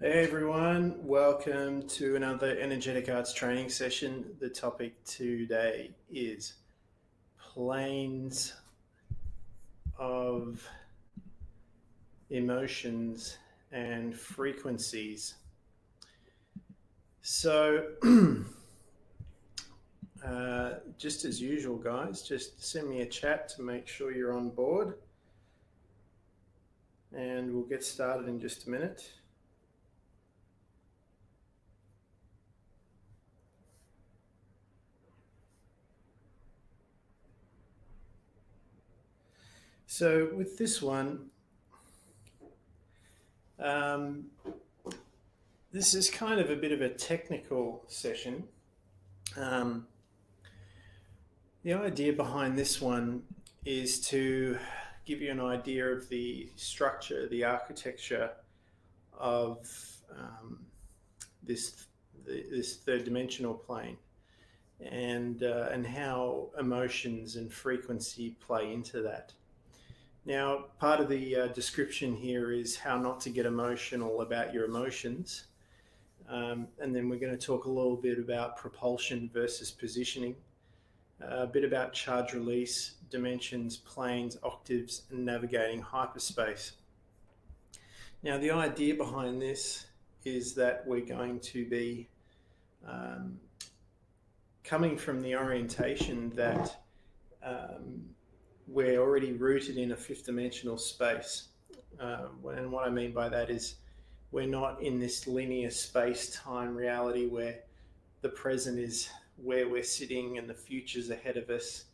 Hey everyone, welcome to another Energetic Arts training session. The topic today is planes of emotions and frequencies. So, just as usual, guys, just send me a chat to make sure you're on board, and we'll get started in just a minute. So with this one, this is kind of a bit of a technical session. The idea behind this one is to give you an idea of the structure, the architecture of this third dimensional plane, and how emotions and frequency play into that. Now, part of the description here is how not to get emotional about your emotions. And then we're going to talk a little bit about propulsion versus positioning, a bit about charge release, dimensions, planes, octaves, and navigating hyperspace. Now, the idea behind this is that we're going to be coming from the orientation that we're already rooted in a fifth dimensional space. And what I mean by that is we're not in this linear space-time reality where the present is where we're sitting and the future's ahead of us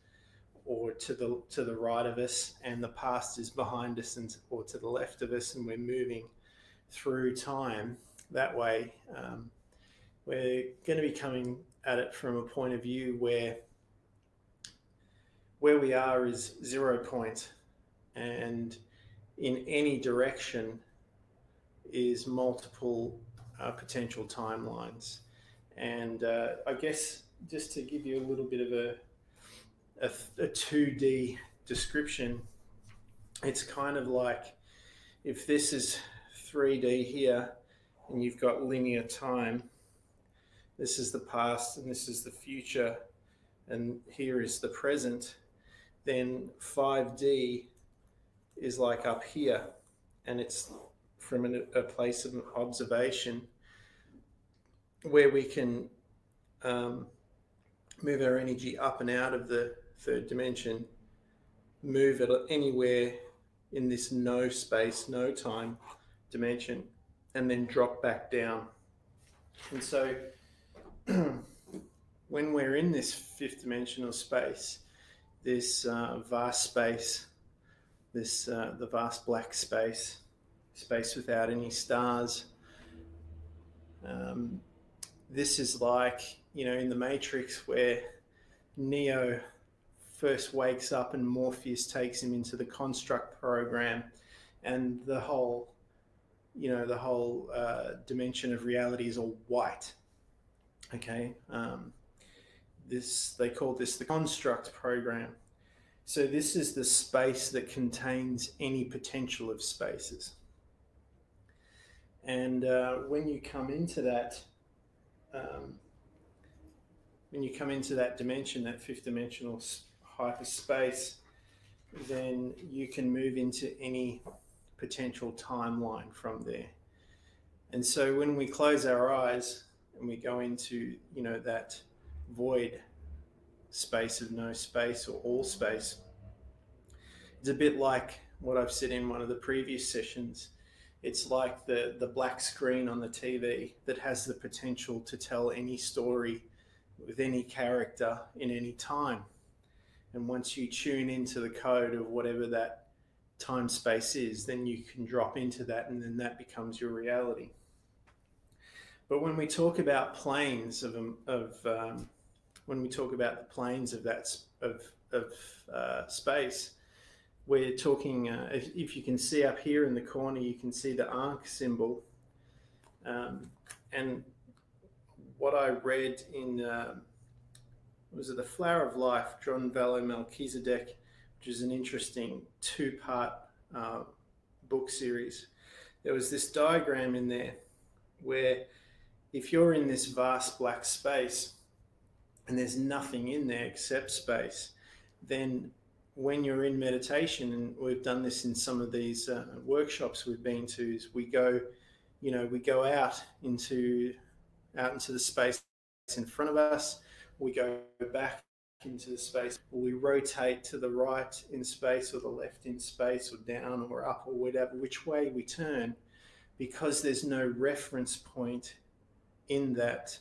or to the right of us, and the past is behind us or to the left of us, and we're moving through time that way. We're going to be coming at it from a point of view where we are is 0 point, and in any direction is multiple potential timelines. And I guess just to give you a little bit of a 2D description, it's kind of like if this is 3D here and you've got linear time, this is the past and this is the future and here is the present, then 5D is like up here, and it's from a place of observation where we can move our energy up and out of the third dimension, move it anywhere in this no space, no time dimension, and then drop back down. And so when we're in this fifth dimensional space, this vast space, the vast black space without any stars, this is like, in the Matrix where Neo first wakes up and Morpheus takes him into the construct program, and the whole dimension of reality is all white. Okay, they call this the construct program. So this is the space that contains any potential of spaces. And when you come into that dimension, that fifth dimensional hyperspace, then you can move into any potential timeline from there. And so when we close our eyes and we go into that void space of no space or all space, it's a bit like what I've said in one of the previous sessions. It's like the black screen on the TV that has the potential to tell any story with any character in any time. And once you tune into the code of whatever that time space is, then you can drop into that, and then that becomes your reality. But when we talk about planes when we talk about the planes of that space, we're talking, if you can see up here in the corner, you can see the Ankh symbol. And what I read in, was it The Flower of Life, John Vallow Melchizedek, which is an interesting 2-part book series. There was this diagram in there where if you're in this vast black space and there's nothing in there except space, then when you're in meditation, and we've done this in some of these workshops we've been to, is we go out into the space in front of us, we go back into the space, or we rotate to the right in space or the left in space or down or up or whatever, which way we turn, because there's no reference point in that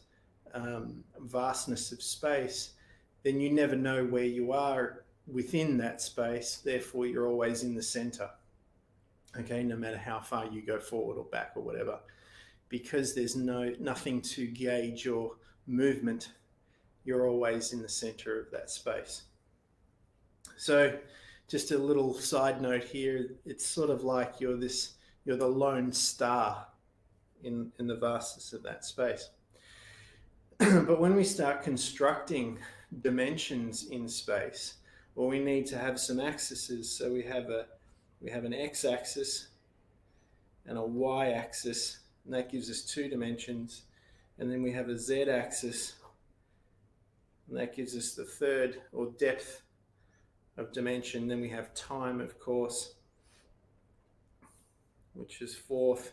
vastness of space, then you never know where you are within that space. Therefore, you're always in the center. Okay, no matter how far you go forward or back or whatever, because there's nothing to gauge your movement, you're always in the center of that space. So, just a little side note here: it's sort of like you're the lone star in the vastness of that space. But when we start constructing dimensions in space, well, we need to have some axes. So we have an x-axis and a y-axis, and that gives us 2 dimensions. And then we have a z-axis, and that gives us the third, or depth of dimension. Then we have time, of course, which is 4th.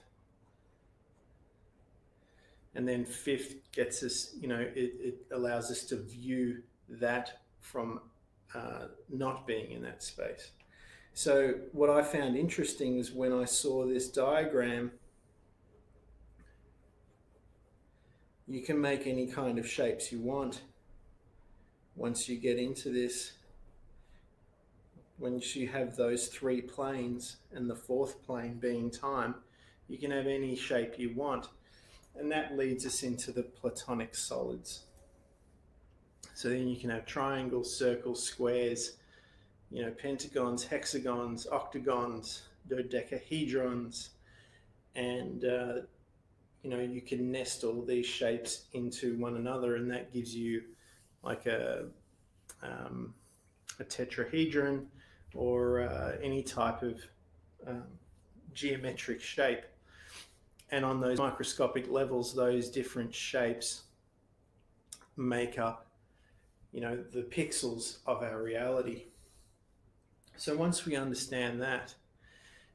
And then 5th gets us, it allows us to view that from not being in that space. So what I found interesting is when I saw this diagram, you can make any kind of shapes you want once you get into this. Once you have those 3 planes and the 4th plane being time, you can have any shape you want. And that leads us into the Platonic solids. So then you can have triangles, circles, squares, pentagons, hexagons, octagons, dodecahedrons, and you can nest all these shapes into one another, and that gives you like a tetrahedron or any type of geometric shape. And on those microscopic levels, those different shapes make up, the pixels of our reality. So once we understand that,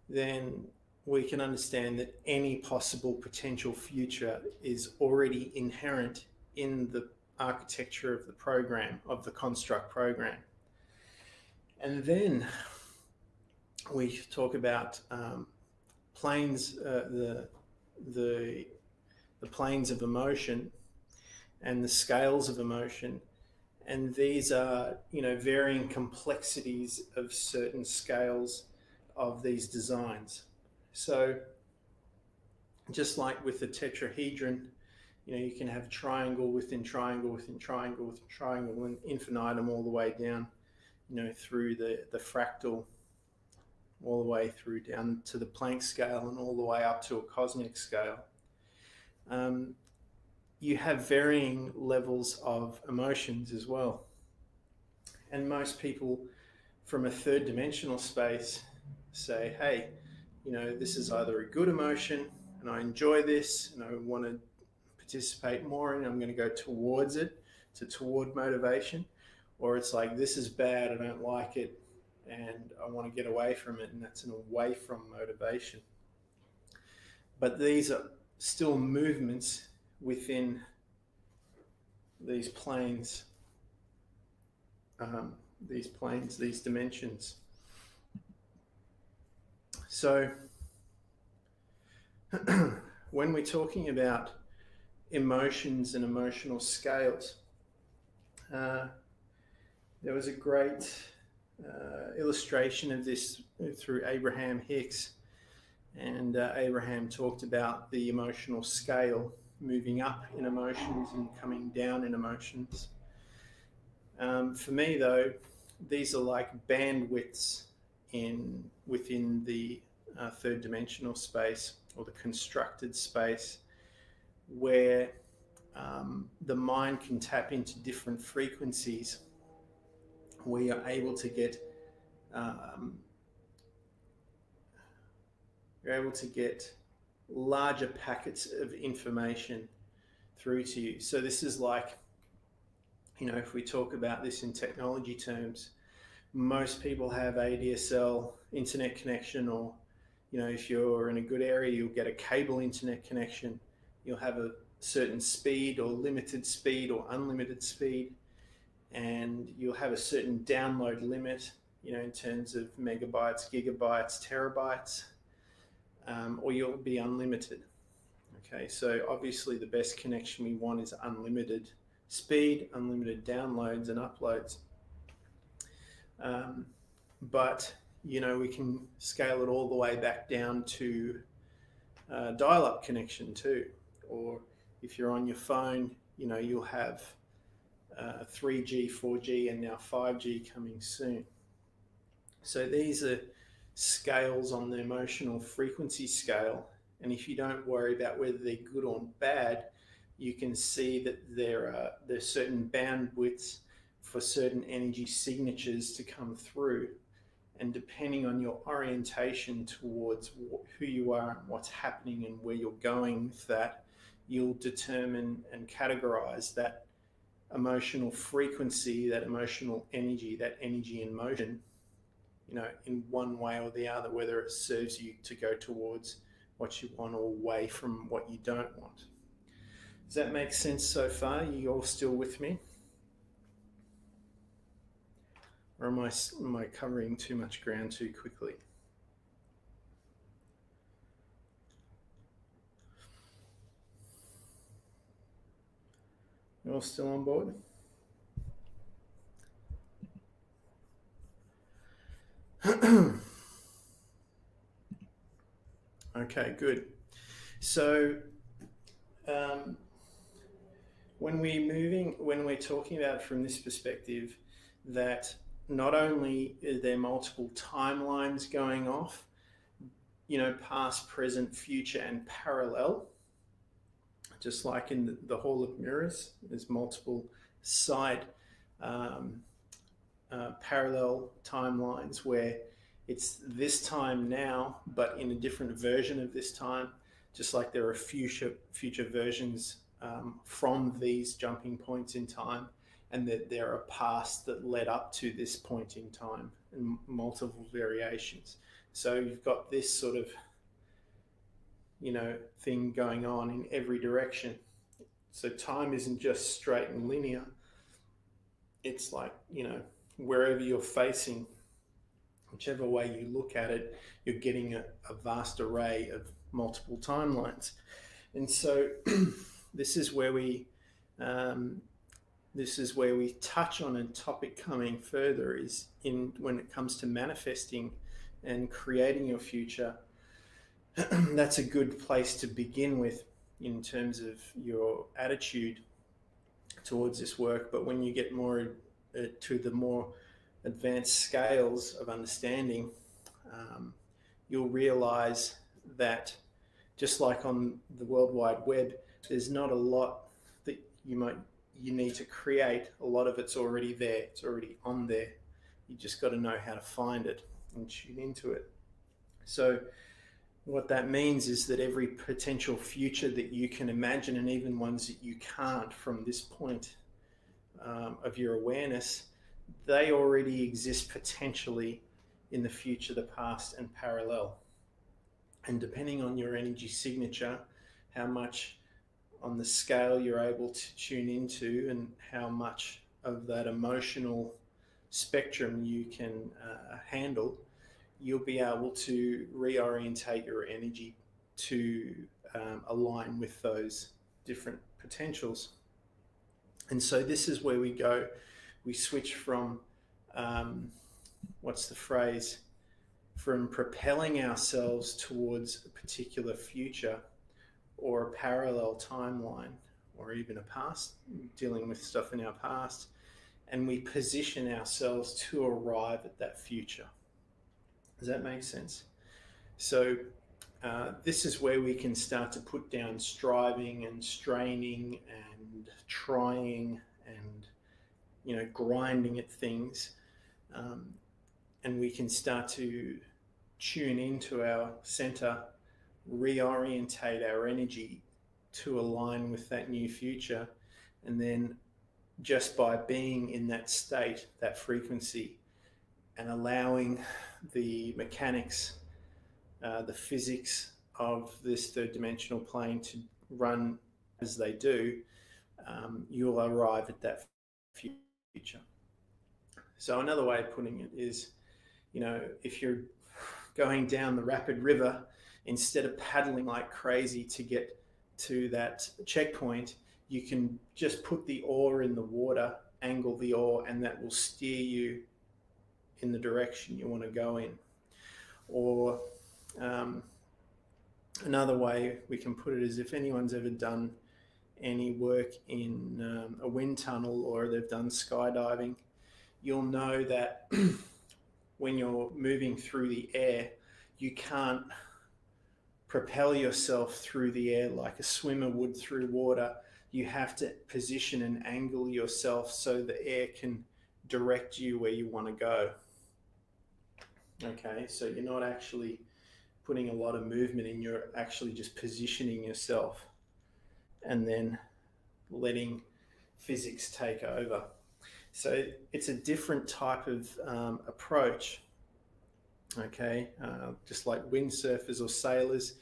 then we can understand that any possible potential future is already inherent in the architecture of the program, of the construct program. And then we talk about planes, the planes of emotion and the scales of emotion, and these are varying complexities of certain scales of these designs. So just like with the tetrahedron, you can have triangle within triangle within triangle within triangle, and infinitum all the way down through the fractal, all the way through down to the Planck scale, and all the way up to a cosmic scale. You have varying levels of emotions as well. And most people from a 3rd dimensional space say, hey, this is either a good emotion and I enjoy this and I want to participate more and I'm going to go towards it, toward motivation, or it's like, this is bad, I don't like it, and I want to get away from it, and that's an away from motivation. But these are still movements within these planes, these dimensions. So when we're talking about emotions and emotional scales, there was a great illustration of this through Abraham Hicks, and Abraham talked about the emotional scale moving up in emotions and coming down in emotions. For me though, these are like bandwidths within the 3rd dimensional space, or the constructed space, where the mind can tap into different frequencies, where you're able to get larger packets of information through to you. So this is like, you know, if we talk about this in technology terms, most people have ADSL internet connection, or, you know, if you're in a good area, you'll get a cable internet connection. You'll have a certain speed or limited speed or unlimited speed, and you'll have a certain download limit, you know, in terms of megabytes, gigabytes, terabytes, or you'll be unlimited. Okay, so obviously the best connection we want is unlimited speed, unlimited downloads and uploads. But, you know, we can scale it all the way back down to dial-up connection too. Or if you're on your phone, you know, you'll have 3G, 4G, and now 5G coming soon. So these are scales on the emotional frequency scale. And if you don't worry about whether they're good or bad, you can see that there's certain bandwidths for certain energy signatures to come through. And depending on your orientation towards who you are and what's happening and where you're going with that, you'll determine and categorize that emotional frequency, that emotional energy, that energy in motion, you know, in one way or the other, whether it serves you to go towards what you want or away from what you don't want. Does that make sense so far? You all still with me? Or am I covering too much ground too quickly? You all still on board? Okay, good. So when we're talking about it from this perspective, that not only are there multiple timelines going off, you know, past, present, future, and parallel, just like in the Hall of Mirrors, there's multiple side parallel timelines where it's this time now, but in a different version of this time, just like there are future versions from these jumping points in time, and that there are past that led up to this point in time and multiple variations. So you've got this sort of, you know, thing going on in every direction. So time isn't just straight and linear. It's like, you know, wherever you're facing, whichever way you look at it, you're getting a vast array of multiple timelines. And so this is where we touch on a topic coming further, is in when it comes to manifesting and creating your future. That's a good place to begin with in terms of your attitude towards this work. But when you get more to the more advanced scales of understanding, you'll realize that just like on the World Wide Web, there's not a lot that you need to create. A lot of it's already there. It's already on there. You just got to know how to find it and tune into it. So what that means is that every potential future that you can imagine, and even ones that you can't from this point of your awareness, they already exist potentially in the future, the past, and parallel. And depending on your energy signature, how much on the scale you're able to tune into, and how much of that emotional spectrum you can handle, you'll be able to reorientate your energy to align with those different potentials. And so this is where we go. We switch from, what's the phrase, from propelling ourselves towards a particular future or a parallel timeline, or even a past, dealing with stuff in our past, and we position ourselves to arrive at that future. Does that make sense? So this is where we can start to put down striving and straining and trying and, you know, grinding at things, and we can start to tune into our center reorientate our energy to align with that new future. And then just by being in that state, that frequency, and allowing the mechanics, the physics of this third dimensional plane to run as they do, you'll arrive at that future. So another way of putting it is, if you're going down the rapid river, instead of paddling like crazy to get to that checkpoint, you can just put the oar in the water, angle the oar, and that will steer you in the direction you want to go in. Or another way we can put it is, if anyone's ever done any work in a wind tunnel, or they've done skydiving, you'll know that when you're moving through the air, you can't propel yourself through the air like a swimmer would through water. You have to position and angle yourself so the air can direct you where you want to go. Okay, so you're not actually putting a lot of movement in, you're actually just positioning yourself and then letting physics take over. So it's a different type of approach. Okay, just like windsurfers or sailors,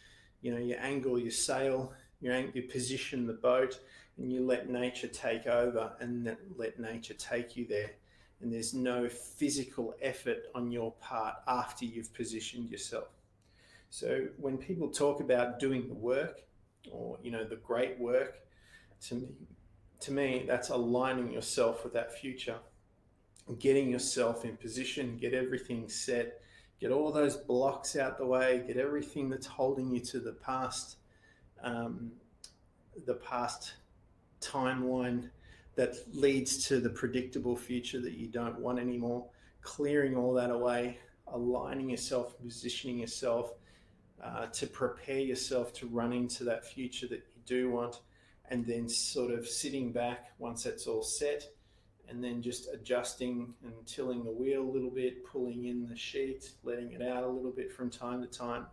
you angle your sail, you position the boat, and you let nature take over and let nature take you there. And there's no physical effort on your part after you've positioned yourself. So when people talk about doing the work, or the great work, to me that's aligning yourself with that future, getting yourself in position, get everything set, get all those blocks out the way, get everything that's holding you to the past timeline that leads to the predictable future that you don't want anymore, clearing all that away, aligning yourself, positioning yourself to prepare yourself to run into that future that you do want, and then sort of sitting back once that's all set, and then just adjusting and tilling the wheel a little bit, pulling in the sheet, letting it out a little bit from time to time,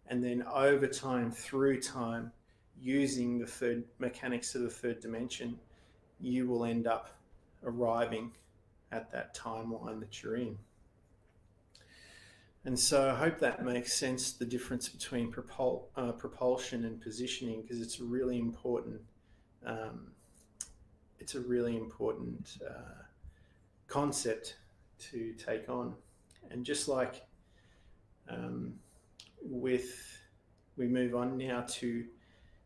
and then over time, through time, using the mechanics of the third dimension, you will end up arriving at that timeline that you're in. And so I hope that makes sense, the difference between propulsion and positioning, because it's a really important concept to take on. And just like we move on now to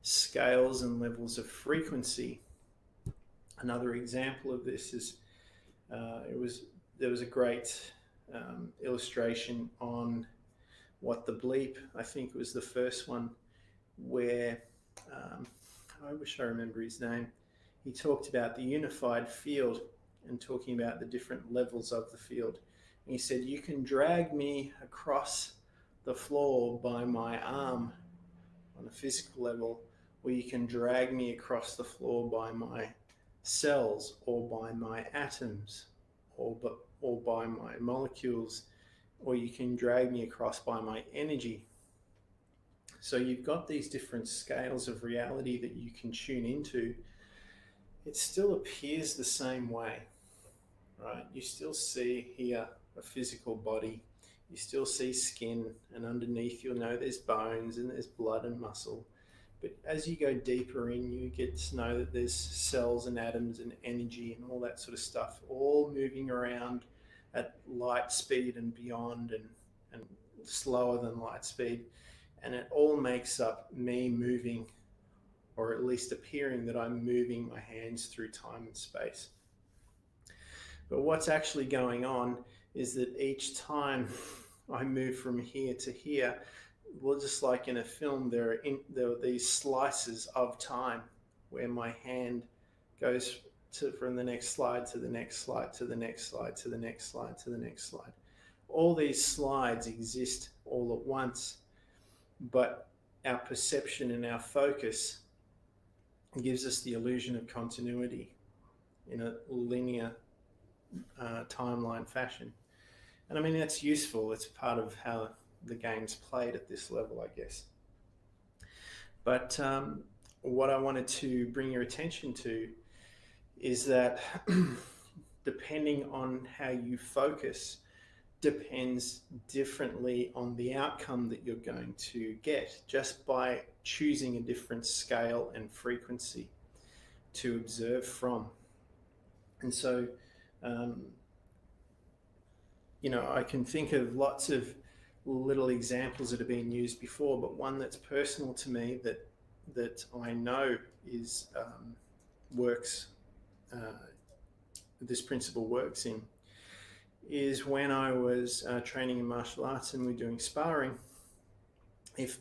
scales and levels of frequency. Another example of this is there was a great illustration on What the Bleep, I think it was the first one, where I wish I remember his name. He talked about the unified field and talking about the different levels of the field. And he said, you can drag me across the floor by my arm on a physical level, or you can drag me across the floor by my cells, or by my atoms, or by my molecules, or you can drag me across by my energy. So you've got these different scales of reality that you can tune into. It still appears the same way, right? You still see here a physical body, you still see skin, and underneath you'll know there's bones and there's blood and muscle. But as you go deeper in, you get to know that there's cells and atoms and energy and all that sort of stuff, all moving around at light speed and beyond, and slower than light speed. And it all makes up me moving, or at least appearing that I'm moving my hands through time and space. But what's actually going on is that each time I move from here to here, well, just like in a film, there are these slices of time where my hand goes from the next slide to the next slide to the next slide to the next slide to the next slide. All these slides exist all at once, but our perception and our focus gives us the illusion of continuity in a linear timeline fashion. And I mean, that's useful. It's part of how the game's played at this level, I guess. But what I wanted to bring your attention to is that depending on how you focus depends differently on the outcome that you're going to get just by choosing a different scale and frequency to observe from. And so, you know, I can think of lots of little examples that have been used before, but one that's personal to me that I know is works. This principle works in is when I was training in martial arts and we're doing sparring. If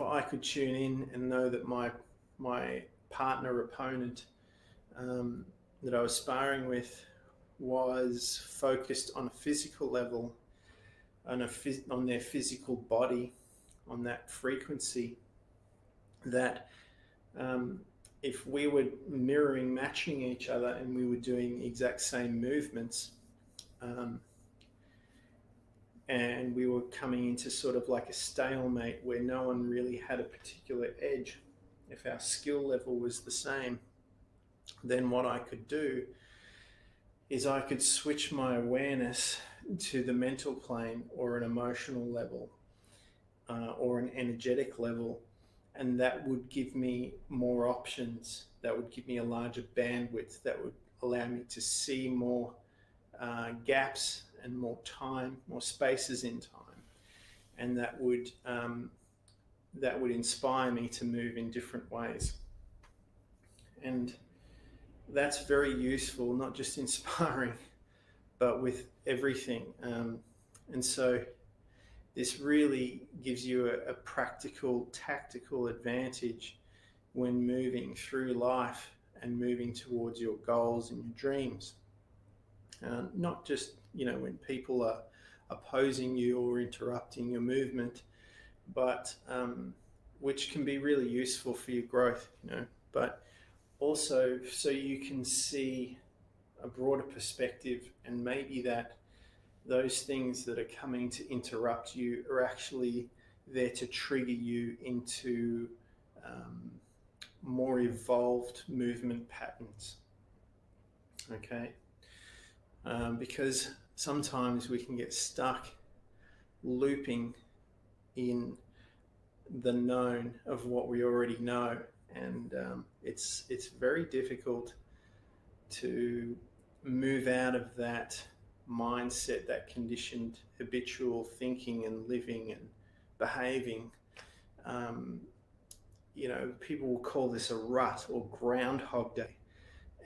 I could tune in and know that my partner, opponent that I was sparring with was focused on a physical level, on their physical body, on that frequency, that if we were matching each other and we were doing the exact same movements, and we were coming into sort of like a stalemate where no one really had a particular edge, if our skill level was the same, then what I could do is I could switch my awareness to the mental plane or an emotional level or an energetic level, and that would give me more options. That would give me a larger bandwidth. That would allow me to see more gaps and more time, more spaces in time, and that would inspire me to move in different ways. And that's very useful, not just in sparring, but with everything. And so this really gives you a practical, tactical advantage when moving through life and moving towards your goals and your dreams. Not just, you know, when people are opposing you or interrupting your movement, but which can be really useful for your growth, you know, but also so you can see a broader perspective, and maybe that those things that are coming to interrupt you are actually there to trigger you into more evolved movement patterns. Okay, because sometimes we can get stuck looping in the known of what we already know, and it's very difficult to move out of that mindset, that conditioned habitual thinking and living and behaving. You know, people will call this a rut or Groundhog Day,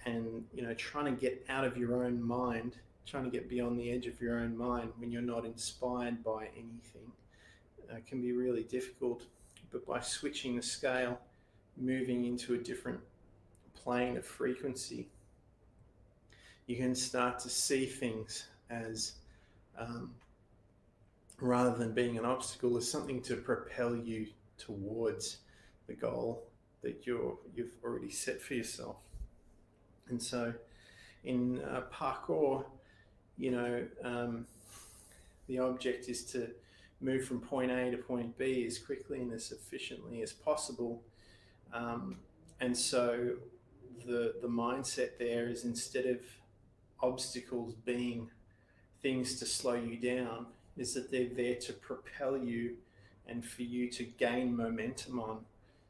and you know, trying to get out of your own mind, trying to get beyond the edge of your own mind when you're not inspired by anything can be really difficult. But by switching the scale, moving into a different plane of frequency, you can start to see things as, rather than being an obstacle, as something to propel you towards the goal that you've already set for yourself. And so in parkour, you know, the object is to move from point A to point B as quickly and as efficiently as possible. And so the mindset there is, instead of obstacles being things to slow you down, is that they're there to propel you and for you to gain momentum on,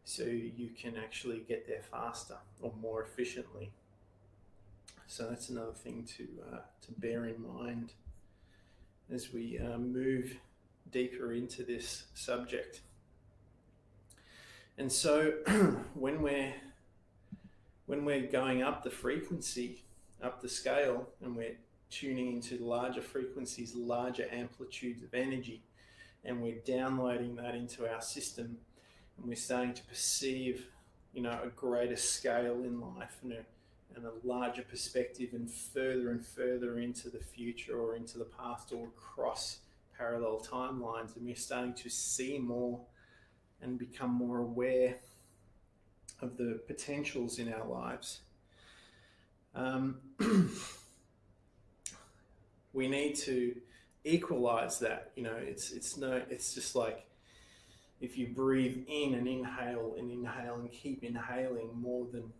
so you can actually get there faster or more efficiently. So that's another thing to bear in mind as we move deeper into this subject. And so when we're going up the frequency, up the scale, and we're tuning into larger frequencies, larger amplitudes of energy, and we're downloading that into our system, and we're starting to perceive, you know, a greater scale in life and a larger perspective, and further into the future or into the past or across parallel timelines, and we're starting to see more and become more aware of the potentials in our lives. We need to equalize that. You know, it's just like, if you breathe in and inhale and keep inhaling more than,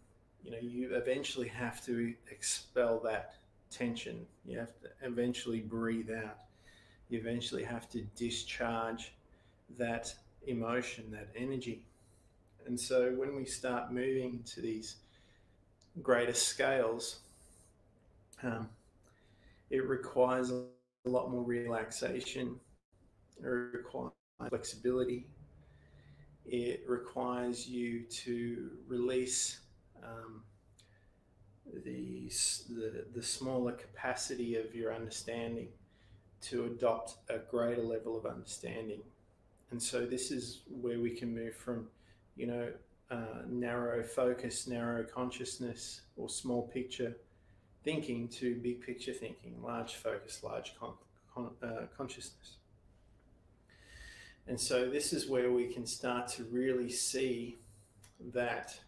you eventually have to expel that tension. You have to eventually breathe out. You eventually have to discharge that emotion, that energy. And so when we start moving to these greater scales, it requires a lot more relaxation. It requires flexibility. It requires you to release the smaller capacity of your understanding to adopt a greater level of understanding. And so this is where we can move from, narrow focus, narrow consciousness, or small picture thinking to big picture thinking, large focus, large consciousness. And so this is where we can start to really see that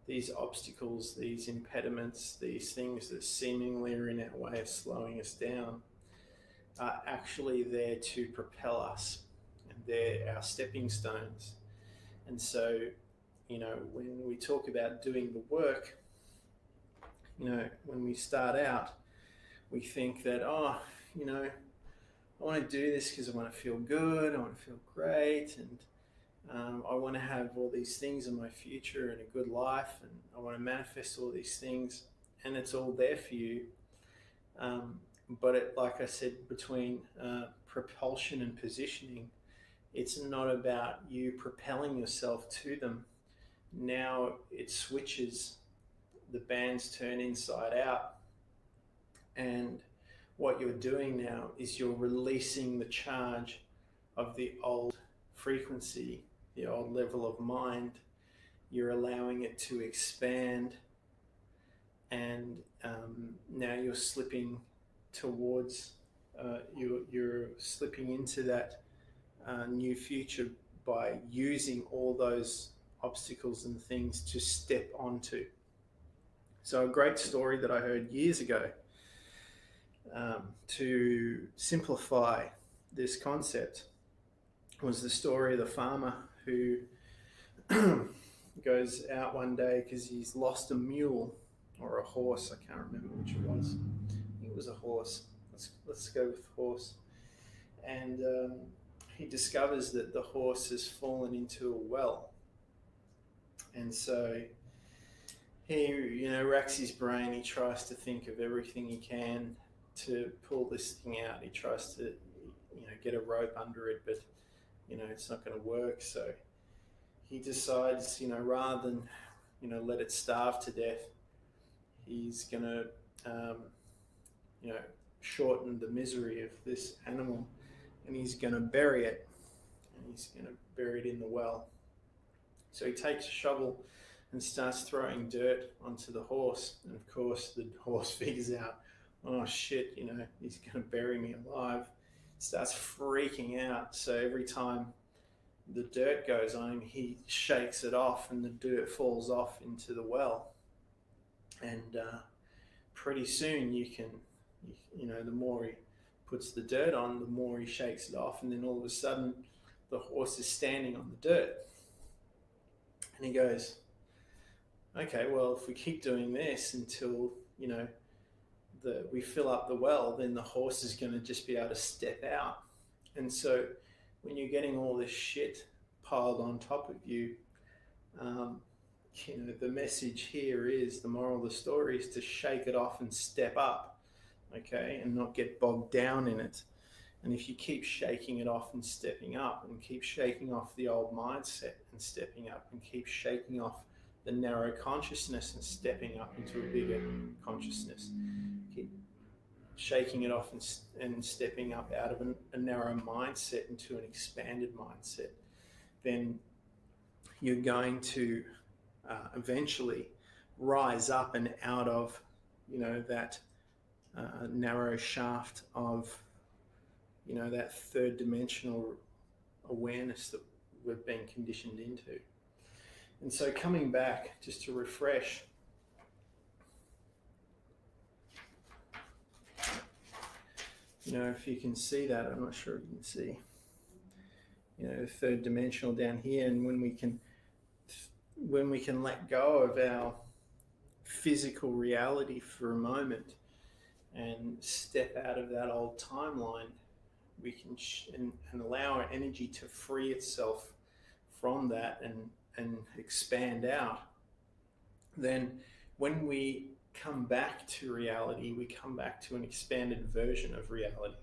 these obstacles, these impediments, these things that seemingly are in our way of slowing us down are actually there to propel us, and they're our stepping stones. And so, when we talk about doing the work, when we start out, we think that, I want to do this because I want to feel good, I want to feel great, and I want to have all these things in my future and a good life, and I want to manifest all these things, and it's all there for you. But like I said, between propulsion and positioning, it's not about you propelling yourself to them. Now it switches, the bands turn inside out, and what you're doing now is you're releasing the charge of the old frequency, the old level of mind. You're allowing it to expand, and now you're slipping towards, you're slipping into that new future by using all those obstacles and things to step onto. So a great story that I heard years ago to simplify this concept was the story of the farmer who goes out one day because he's lost a mule or a horse. I can't remember which it was. I think it was a horse. Let's go with horse. And he discovers that the horse has fallen into a well. And so he, racks his brain. He tries to think of everything he can to pull this thing out. He tries to, get a rope under it, but, it's not going to work. So he decides, rather than, let it starve to death, he's going to, shorten the misery of this animal, and he's going to bury it, and he's going to bury it in the well. So he takes a shovel and starts throwing dirt onto the horse. And of course, the horse figures out, oh shit, he's going to bury me alive. Starts freaking out. So every time the dirt goes on him, he shakes it off, and the dirt falls off into the well. And pretty soon the more he puts the dirt on, the more he shakes it off. And then all of a sudden, the horse is standing on the dirt. And he goes, okay, well, if we keep doing this until, we fill up the well, then the horse is going to just be able to step out. And so when you're getting all this shit piled on top of you, the message here is, the moral of the story is to shake it off and step up, okay, and not get bogged down in it. And if you keep shaking it off and stepping up, and keep shaking off the old mindset and stepping up, and keep shaking off the narrow consciousness and stepping up into a bigger consciousness, keep shaking it off and stepping up out of a narrow mindset into an expanded mindset, then you're going to eventually rise up and out of, that narrow shaft of, that third dimensional awareness that we've been conditioned into. And so coming back, just to refresh, if you can see that, I'm not sure if you can see. third dimensional down here. And when we can let go of our physical reality for a moment and step out of that old timeline, we can and allow our energy to free itself from that and expand out. Then when we come back to reality, we come back to an expanded version of reality.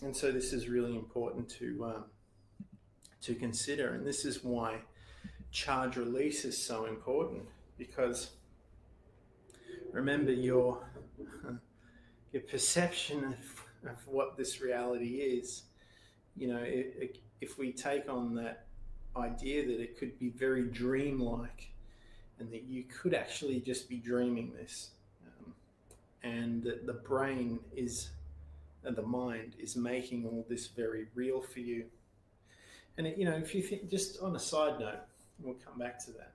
And so this is really important to consider, and this is why charge release is so important, because remember, your perception of what this reality is, if we take on that idea that it could be very dreamlike and that you could actually just be dreaming this, and that the brain and the mind is making all this very real for you. And if you think, just on a side note, we'll come back to that.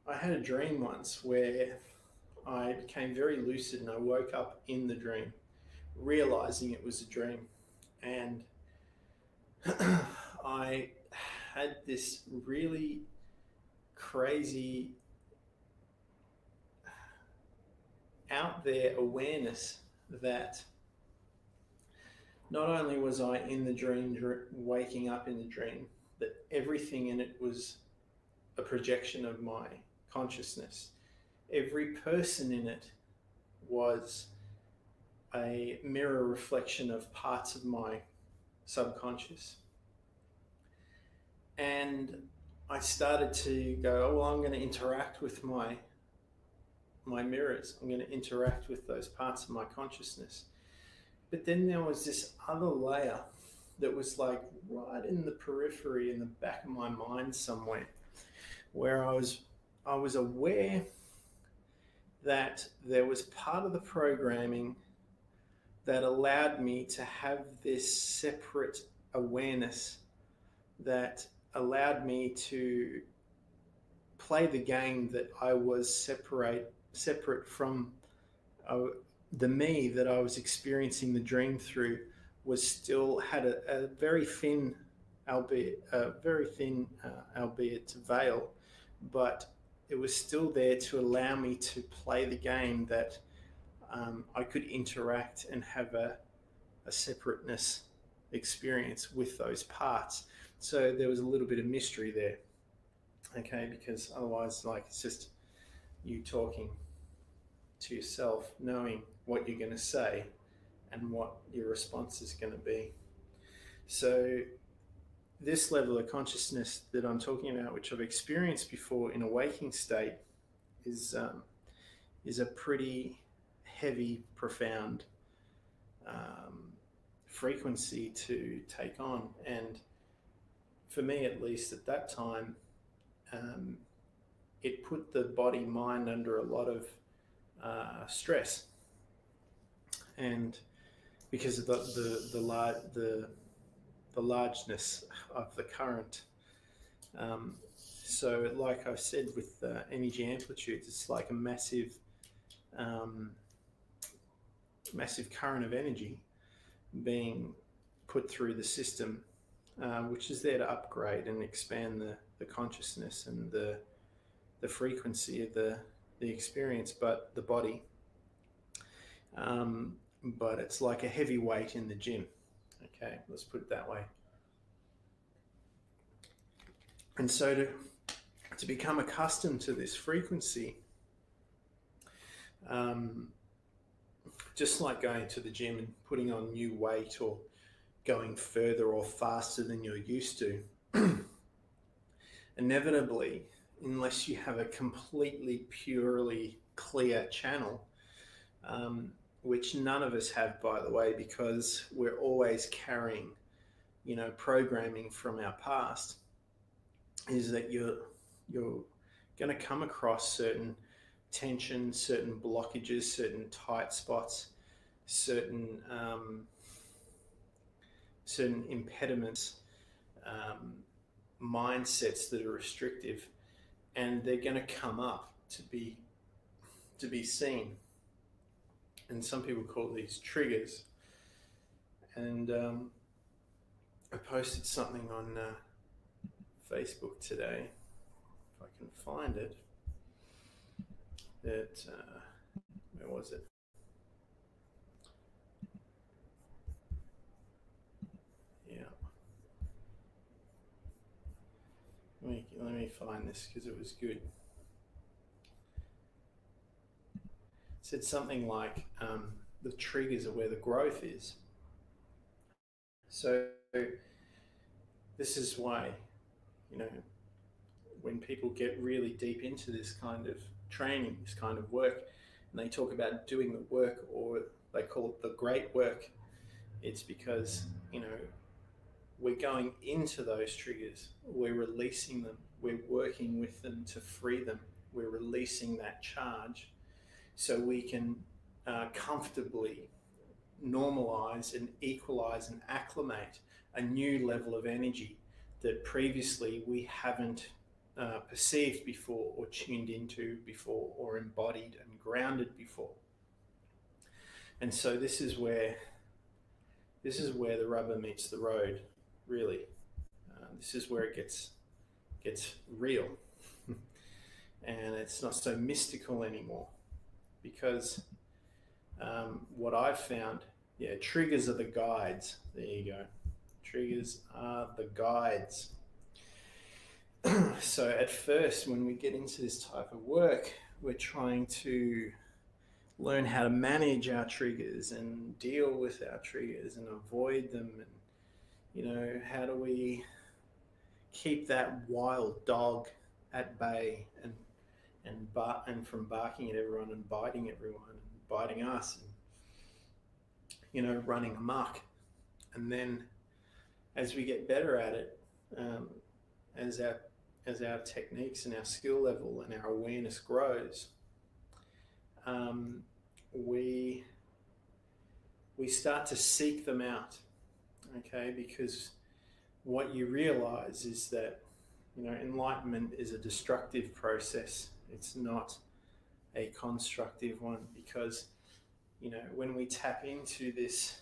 I had a dream once where I became very lucid, and I woke up in the dream, realizing it was a dream. And I had this really crazy out there awareness that not only was I in the dream, waking up in the dream, that everything in it was a projection of my consciousness. Every person in it was a mirror reflection of parts of my subconscious. And I started to go, oh, well, I'm going to interact with my mirrors. I'm going to interact with those parts of my consciousness. But then there was this other layer that was like right in the periphery, in the back of my mind somewhere, where I was aware that there was part of the programming that allowed me to have this separate awareness, that allowed me to play the game that I was separate from the me that I was experiencing the dream through, was still had a very thin, albeit veil, but it was still there to allow me to play the game, that I could interact and have a separateness experience with those parts. So there was a little bit of mystery there, okay, because otherwise, like, it's just you talking to yourself, knowing what you're going to say and what your response is going to be. So this level of consciousness that I'm talking about, which I've experienced before in a waking state, is a pretty heavy, profound frequency to take on. And for me, at least at that time, it put the body mind under a lot of stress, and because of the largeness of the current. So like I said, with energy amplitudes, it's like a massive current of energy being put through the system, which is there to upgrade and expand the consciousness and the frequency of the experience, but the body. But it's like a heavy weight in the gym. Okay, let's put it that way. And so to become accustomed to this frequency, just like going to the gym and putting on new weight, or going further or faster than you're used to, inevitably, unless you have a completely purely clear channel, which none of us have, by the way, because we're always carrying, programming from our past, is that you're going to come across certain tension, certain blockages, certain tight spots, certain impediments, mindsets that are restrictive, and they're going to come up to be seen. And some people call these triggers. and I posted something on Facebook today, if I can find it, that, where was it? Yeah. Let me find this because it was good. It said something like the triggers are where the growth is. So this is why, you know, when people get really deep into this kind of training, this kind of work, and they talk about doing the work, or they call it the great work, it's because, you know, we're going into those triggers, we're releasing them, we're working with them to free them, we're releasing that charge so we can comfortably normalize and equalize and acclimate a new level of energy that previously we haven't perceived before, or tuned into before, or embodied and grounded before. And so this is where the rubber meets the road, really. This is where it gets real, and it's not so mystical anymore. Because what I've found, yeah, triggers are the guides. There you go. Triggers are the guides. So at first, when we get into this type of work, we're trying to learn how to manage our triggers and deal with our triggers and avoid them. And, you know, how do we keep that wild dog at bay and from barking at everyone and biting everyone and biting us, and, you know, running amok. And then as we get better at it, as our techniques and our skill level and our awareness grows, we start to seek them out, okay? Because what you realize is that, you know, enlightenment is a destructive process. It's not a constructive one, because, you know, when we tap into this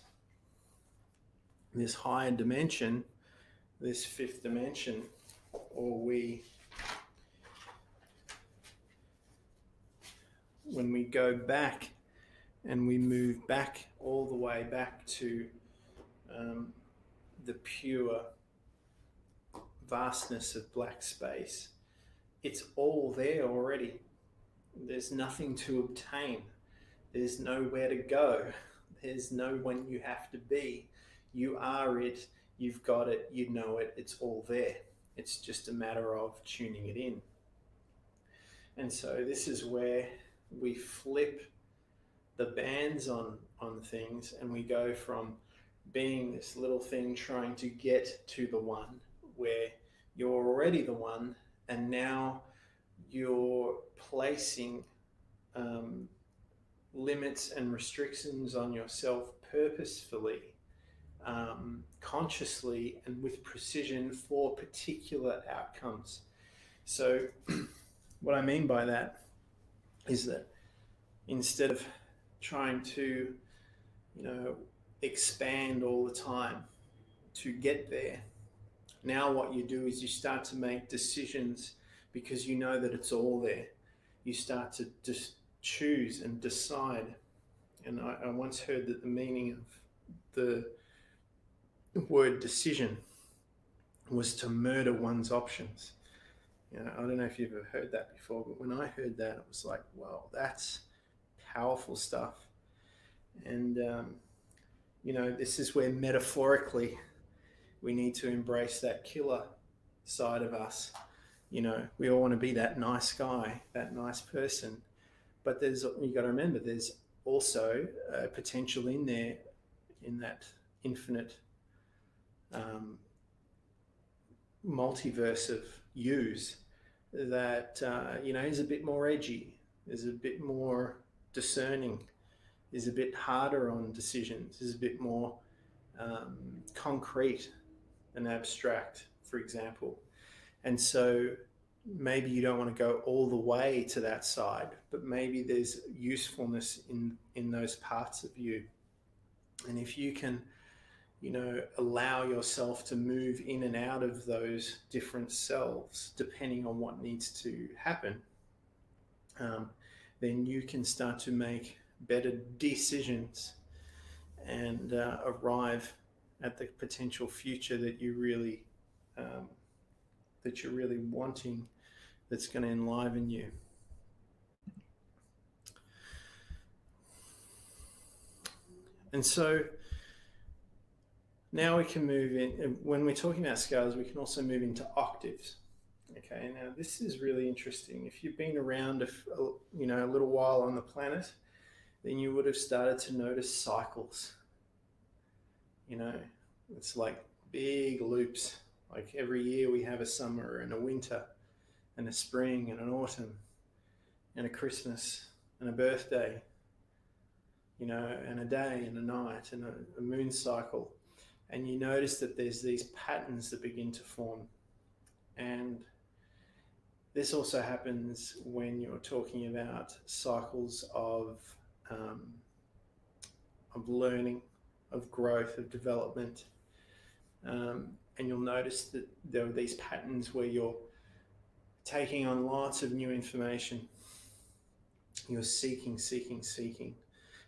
higher dimension, this fifth dimension, or when we go back and we move back all the way back to the pure vastness of black space, it's all there already. There's nothing to obtain. There's nowhere to go. There's no one you have to be. You are it. You've got it. You know it. It's all there. It's just a matter of tuning it in. And so this is where we flip the bands on things, and we go from being this little thing trying to get to the one, where you're already the one, and now you're placing limits and restrictions on yourself purposefully, consciously, and with precision for particular outcomes. So what I mean by that is that instead of trying to, you know, expand all the time to get there, now what you do is you start to make decisions because you know that it's all there. You start to just choose and decide. And I once heard that the meaning of the word decision was to murder one's options. You know, I don't know if you've ever heard that before, but when I heard that, it was like, wow, that's powerful stuff. And, you know, this is where metaphorically we need to embrace that killer side of us. You know, we all want to be that nice guy, that nice person. But you got to remember, there's also a potential in there, in that infinite multiverse of yous, that, you know, is a bit more edgy, is a bit more discerning, is a bit harder on decisions, is a bit more concrete and abstract, for example. And so maybe you don't want to go all the way to that side, but maybe there's usefulness in those parts of you. And if you can allow yourself to move in and out of those different selves depending on what needs to happen, then you can start to make better decisions and arrive at the potential future that you're really wanting, that's going to enliven you. And so now we can move in. When we're talking about scales, we can also move into octaves. Okay, now this is really interesting. If you've been around a little while on the planet, then you would have started to notice cycles. It's like big loops. Like every year we have a summer and a winter and a spring and an autumn and a Christmas and a birthday, and a day and a night and a moon cycle. And you notice that there's these patterns that begin to form. And this also happens when you're talking about cycles of learning, of growth, of development. And you'll notice that there are these patterns where you're taking on lots of new information. You're seeking,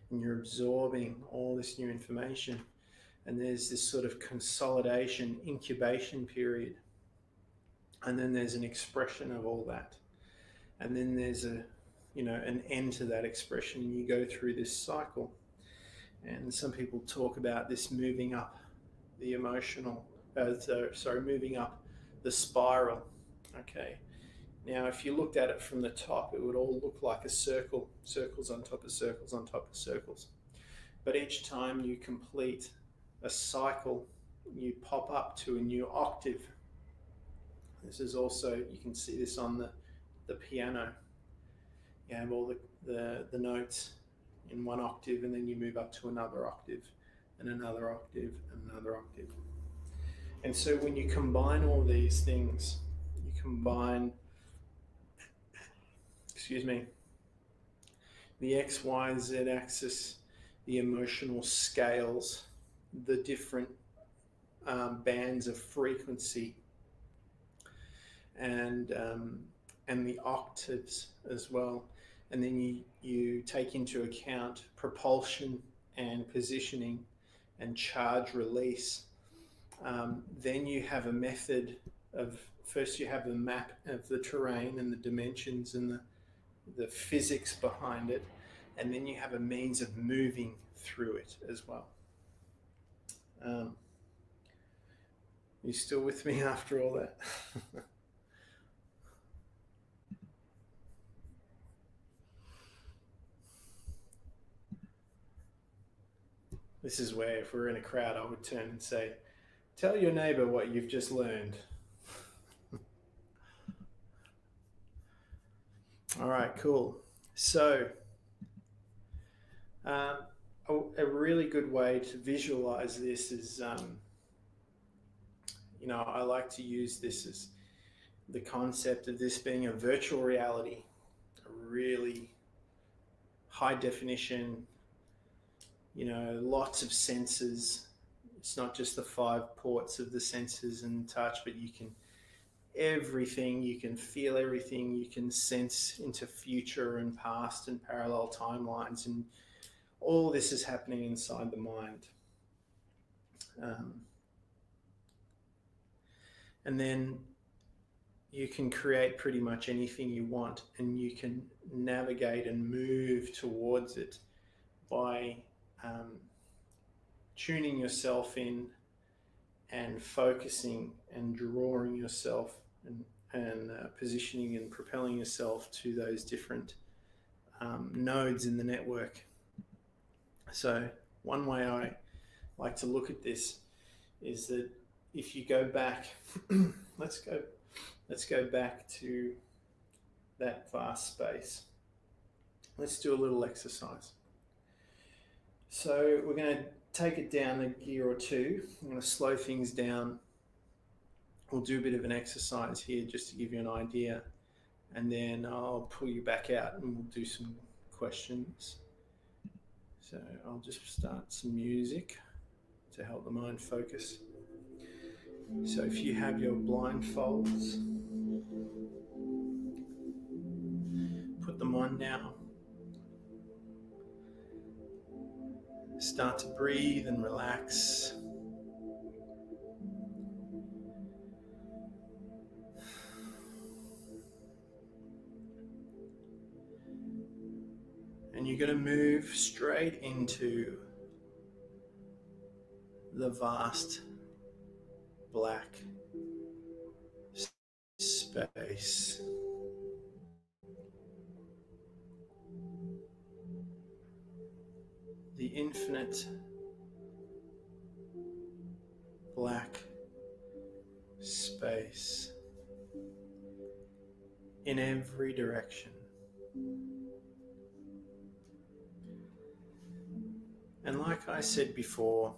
and you're absorbing all this new information. And there's this sort of consolidation, incubation period. And then there's an expression of all that. And then there's an end to that expression, and you go through this cycle. And some people talk about this moving up the moving up the spiral. Okay. Now, if you looked at it from the top, it would all look like a circle, circles on top of circles on top of circles. But each time you complete a cycle, you pop up to a new octave. This is also, you can see this on the piano. You have all the notes in one octave, and then you move up to another octave and another octave and another octave. And so when you combine all these things, you combine, the X, Y, Z axis, the emotional scales, the different bands of frequency, and the octaves as well. And then you take into account propulsion and positioning and charge release. Then you have a method of, first you have the map of the terrain and the dimensions and the physics behind it, and then you have a means of moving through it as well. You still with me after all that? This is where, if we're in a crowd, I would turn and say, tell your neighbor what you've just learned. All right, cool. So a really good way to visualize this is, I like to use this as the concept of this being a virtual reality, a really high definition, lots of senses. It's not just the 5 ports of the senses and touch, but you can everything, you can feel everything, you can sense into future and past and parallel timelines, and all this is happening inside the mind. And then you can create pretty much anything you want, and you can navigate and move towards it by tuning yourself in and focusing and drawing yourself and positioning and propelling yourself to those different nodes in the network. So one way I like to look at this is that if you go back, let's go back to that vast space. Let's do a little exercise. So we're going to take it down a gear or two. I'm going to slow things down. We'll do a bit of an exercise here just to give you an idea, and then I'll pull you back out and we'll do some questions. So I'll just start some music. to help the mind focus. So if you have your blindfolds, put them on now. Start to breathe and relax. And you're going to move straight into the vast black space. The infinite black space in every direction. And like I said before,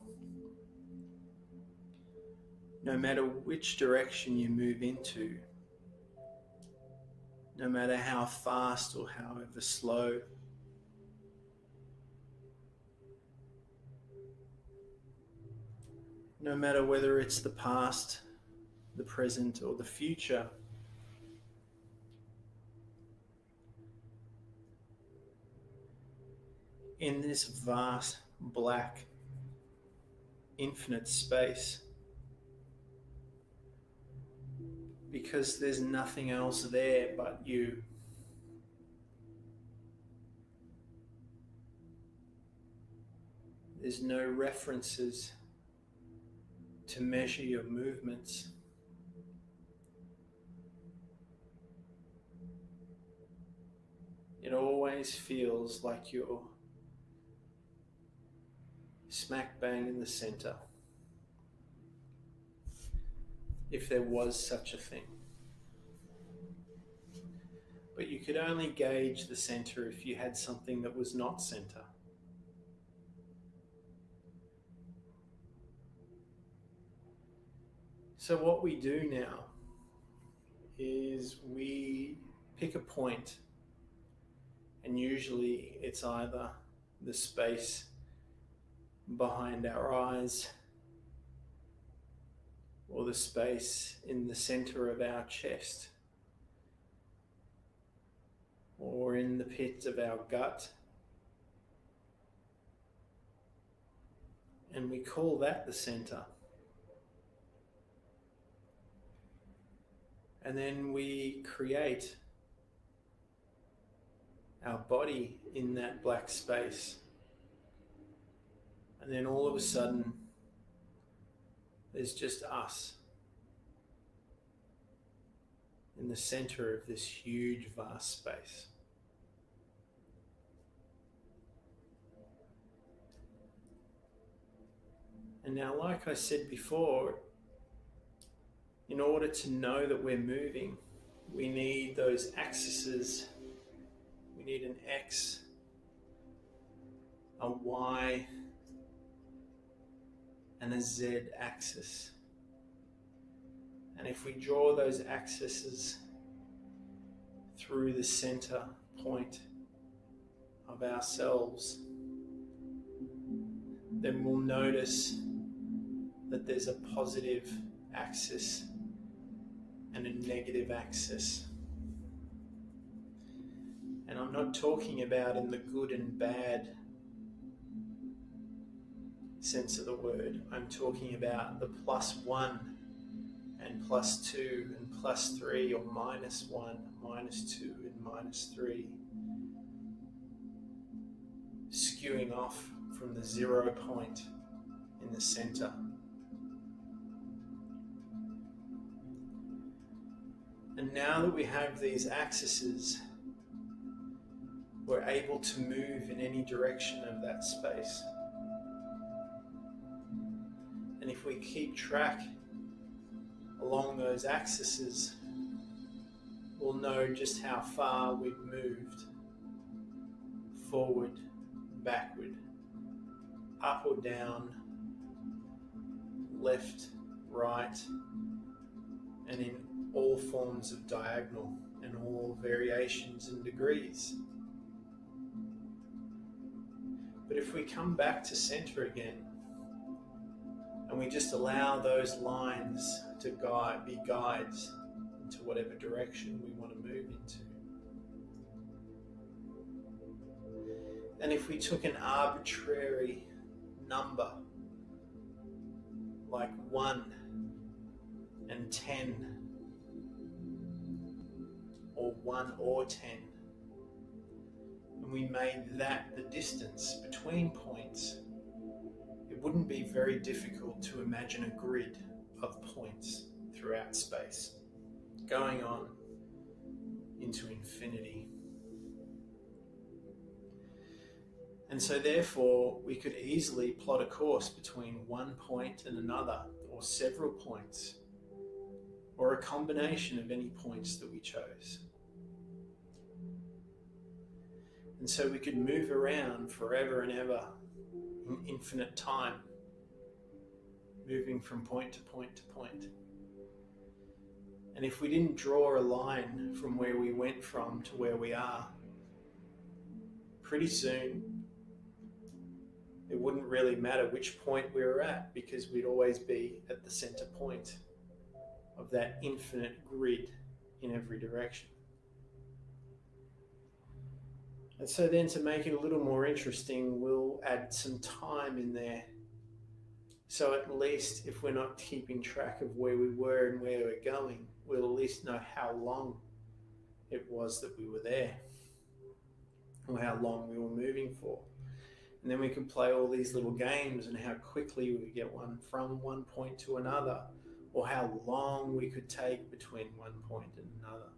no matter which direction you move into, no matter how fast or however slow, no matter whether it's the past, the present, or the future, in this vast black infinite space, because there's nothing else there but you. There's no references to measure your movements. It always feels like you're smack bang in the center, if there was such a thing. But you could only gauge the center if you had something that was not center. So what we do now is we pick a point, and usually it's either the space behind our eyes or the space in the center of our chest or in the pit of our gut, and we call that the center. And then we create our body in that black space. And then all of a sudden, there's just us in the center of this huge, vast space. And now, like I said before, in order to know that we're moving, we need those axes. We need an X, a Y, and a Z axis. And if we draw those axes through the center point of ourselves, then we'll notice that there's a positive axis and a negative axis. And I'm not talking about in the good and bad sense of the word. I'm talking about the +1 and +2 and +3, or -1, -2 and -3, skewing off from the 0 point in the center. And now that we have these axes, we're able to move in any direction of that space. And if we keep track along those axes, we'll know just how far we've moved, forward, backward, up or down, left, right, and in all forms of diagonal and all variations and degrees. But if we come back to center again, And we just allow those lines to be guides into whatever direction we want to move into. And if we took an arbitrary number, like 1 and 10, or 1 or 10, and we made that the distance between points, it wouldn't be very difficult to imagine a grid of points throughout space, going on into infinity. And so therefore, we could easily plot a course between one point and another, or several points, or a combination of any points that we chose. And so we could move around forever and ever in infinite time, moving from point to point to point. And if we didn't draw a line from where we went from to where we are, pretty soon it wouldn't really matter which point we were at, because we'd always be at the center point of that infinite grid in every direction. And so then, to make it a little more interesting, we'll add some time in there. So at least if we're not keeping track of where we were and where we're going, we'll at least know how long it was that we were there, or how long we were moving for. And then we can play all these little games and how quickly we get from one point to another, or how long we could take between one point and another.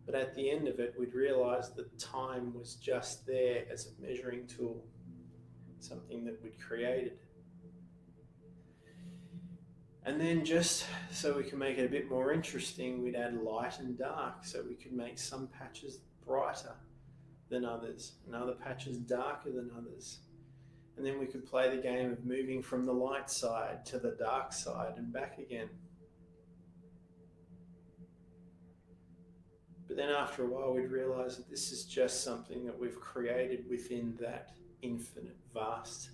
But at the end of it, we'd realize that time was just there as a measuring tool, something that we'd created. And then, just so we can make it a bit more interesting, we'd add light and dark, so we could make some patches brighter than others, and other patches darker than others. And then we could play the game of moving from the light side to the dark side and back again. But then after a while, we'd realize that this is just something that we've created within that infinite, vast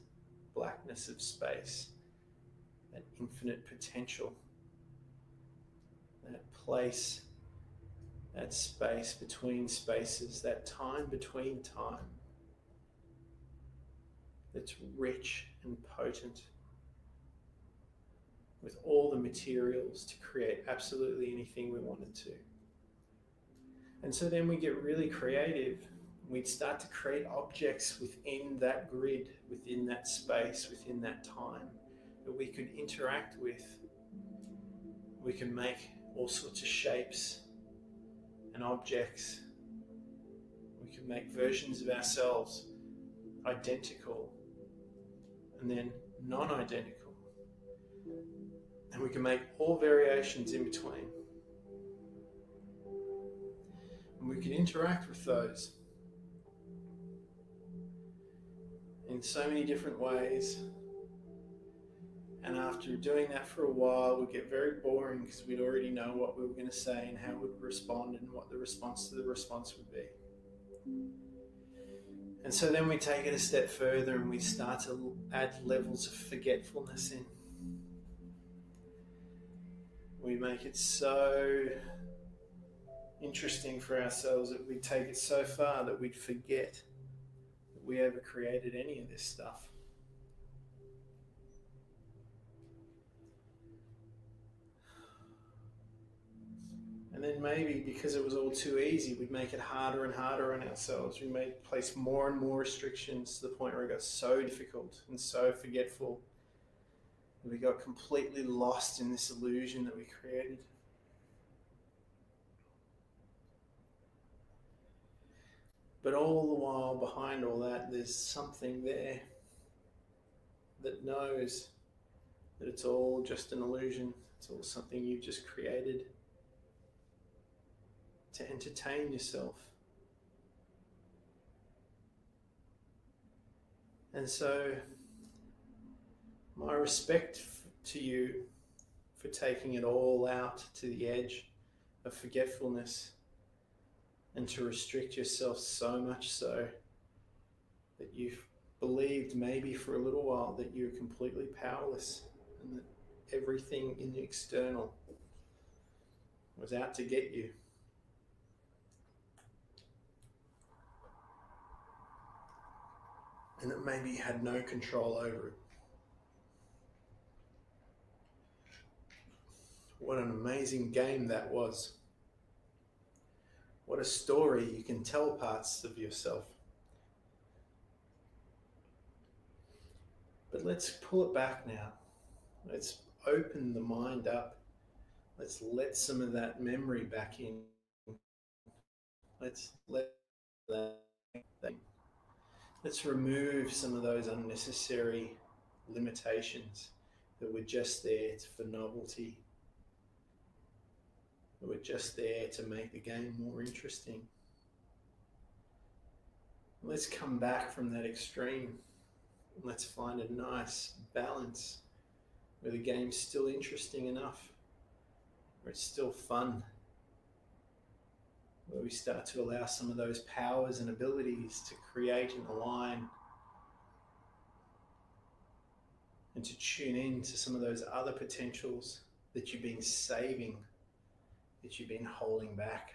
blackness of space, that infinite potential, that place, that space between spaces, that time between time, that's rich and potent, with all the materials to create absolutely anything we wanted to. And so then we get really creative. We'd start to create objects within that grid, within that space, within that time, that we could interact with. We can make all sorts of shapes and objects. We can make versions of ourselves identical and then non-identical. And we can make all variations in between. And we can interact with those in so many different ways. And after doing that for a while, we'd get very boring, because we'd already know what we were going to say and how we'd respond and what the response to the response would be. And so then we take it a step further and we start to add levels of forgetfulness in. We make it so interesting for ourselves that we take it so far that we'd forget that we ever created any of this stuff. And then maybe because it was all too easy, we'd make it harder and harder on ourselves. We may place more and more restrictions to the point where it got so difficult and so forgetful that we got completely lost in this illusion that we created. But all the while, behind all that, there's something there that knows that it's all just an illusion. It's all something you've just created to entertain yourself. And so, my respect to you for taking it all out to the edge of forgetfulness, and to restrict yourself so much so that you believed maybe for a little while that you're completely powerless and that everything in the external was out to get you. And that maybe you had no control over it. What an amazing game that was. What a story you can tell parts of yourself. But let's pull it back now. Let's open the mind up. Let's let some of that memory back in. Let's let that. Let's remove some of those unnecessary limitations that were just there for novelty, that were just there to make the game more interesting. Let's come back from that extreme. Let's find a nice balance where the game's still interesting enough, where it's still fun, where we start to allow some of those powers and abilities to create and align, and to tune in to some of those other potentials that you've been saving, that you've been holding back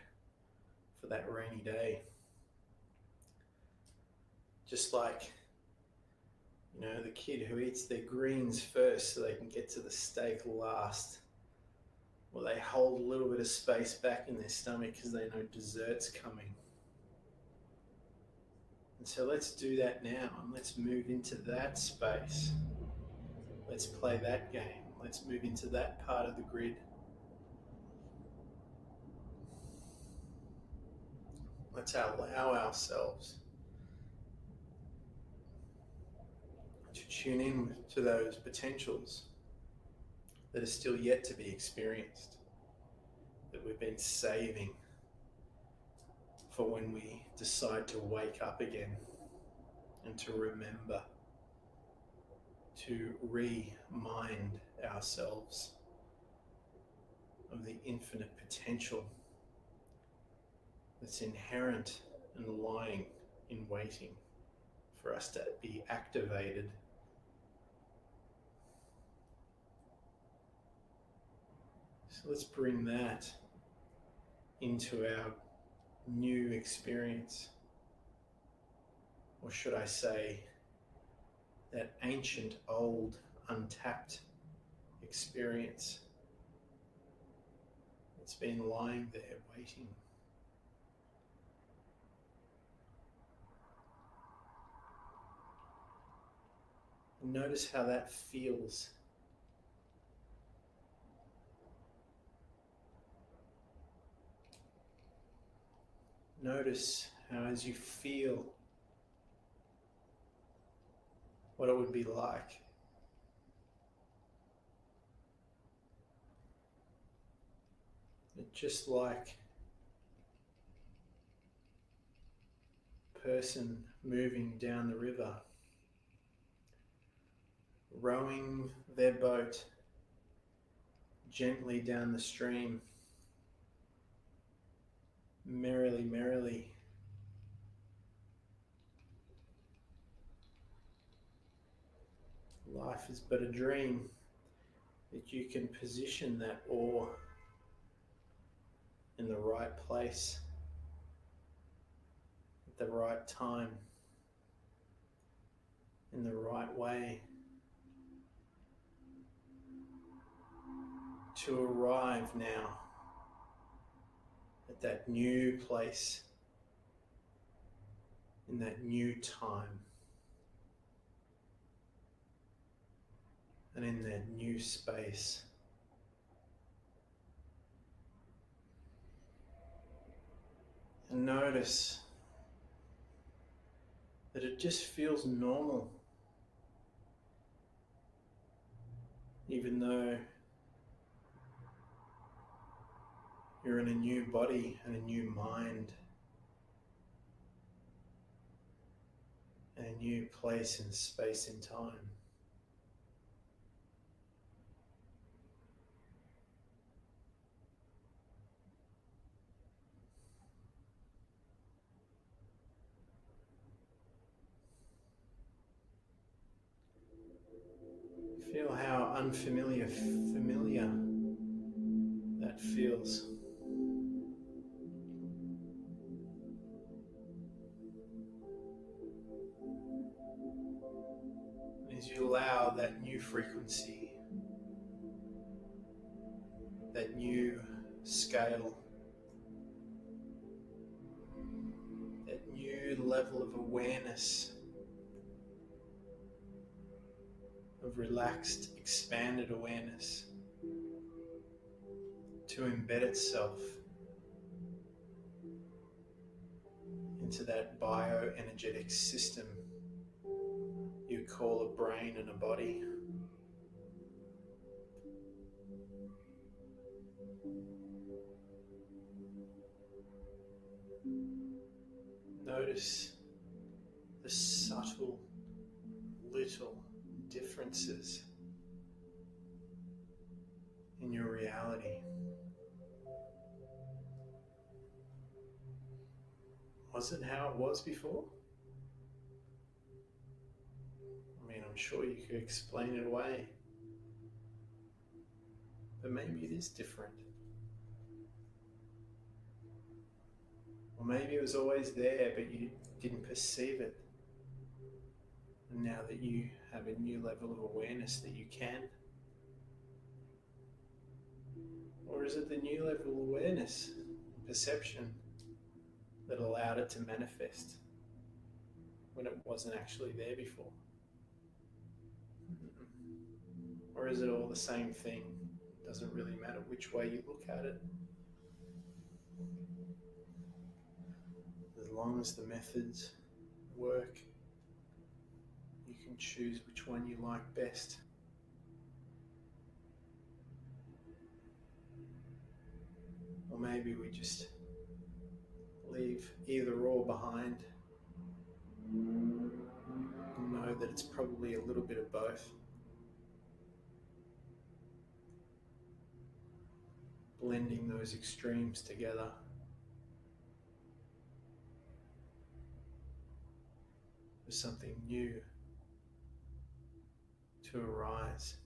for that rainy day. Just like, the kid who eats their greens first so they can get to the steak last. Well, they hold a little bit of space back in their stomach because they know dessert's coming. And so let's do that now, and let's move into that space. Let's play that game. Let's move into that part of the grid. Let's allow ourselves to tune in to those potentials that are still yet to be experienced, that we've been saving for when we decide to wake up again and to remember, to remind ourselves of the infinite potential that's inherent and lying in waiting for us to be activated. So let's bring that into our new experience, or should I say, that ancient, old, untapped experience that's been lying there waiting. And notice how that feels. Notice how, as you feel what it would be like just like a person moving down the river, rowing their boat gently down the stream, merrily, merrily. Life is but a dream, that you can position that oar in the right place, at the right time, in the right way, to arrive now at that new place, in that new time, and in that new space. And notice that it just feels normal, even though you're in a new body and a new mind and a new place in space and time. unfamiliar, familiar that feels. As you allow that new frequency, that new scale, that new level of awareness, of relaxed, expanded awareness, to embed itself into that bioenergetic system you call a brain and a body. Notice the subtle little differences in your reality. Was it how it was before? I mean, I'm sure you could explain it away, but maybe it is different. Or maybe it was always there, but you didn't perceive it. And now that you have a new level of awareness that you can. Or is it the new level of awareness, perception, that allowed it to manifest when it wasn't actually there before? Or is it all the same thing? It doesn't really matter which way you look at it. As long as the methods work, you can choose which one you like best. Or maybe we just leave either or behind and know that it's probably a little bit of both. Blending those extremes together. For something new to arise.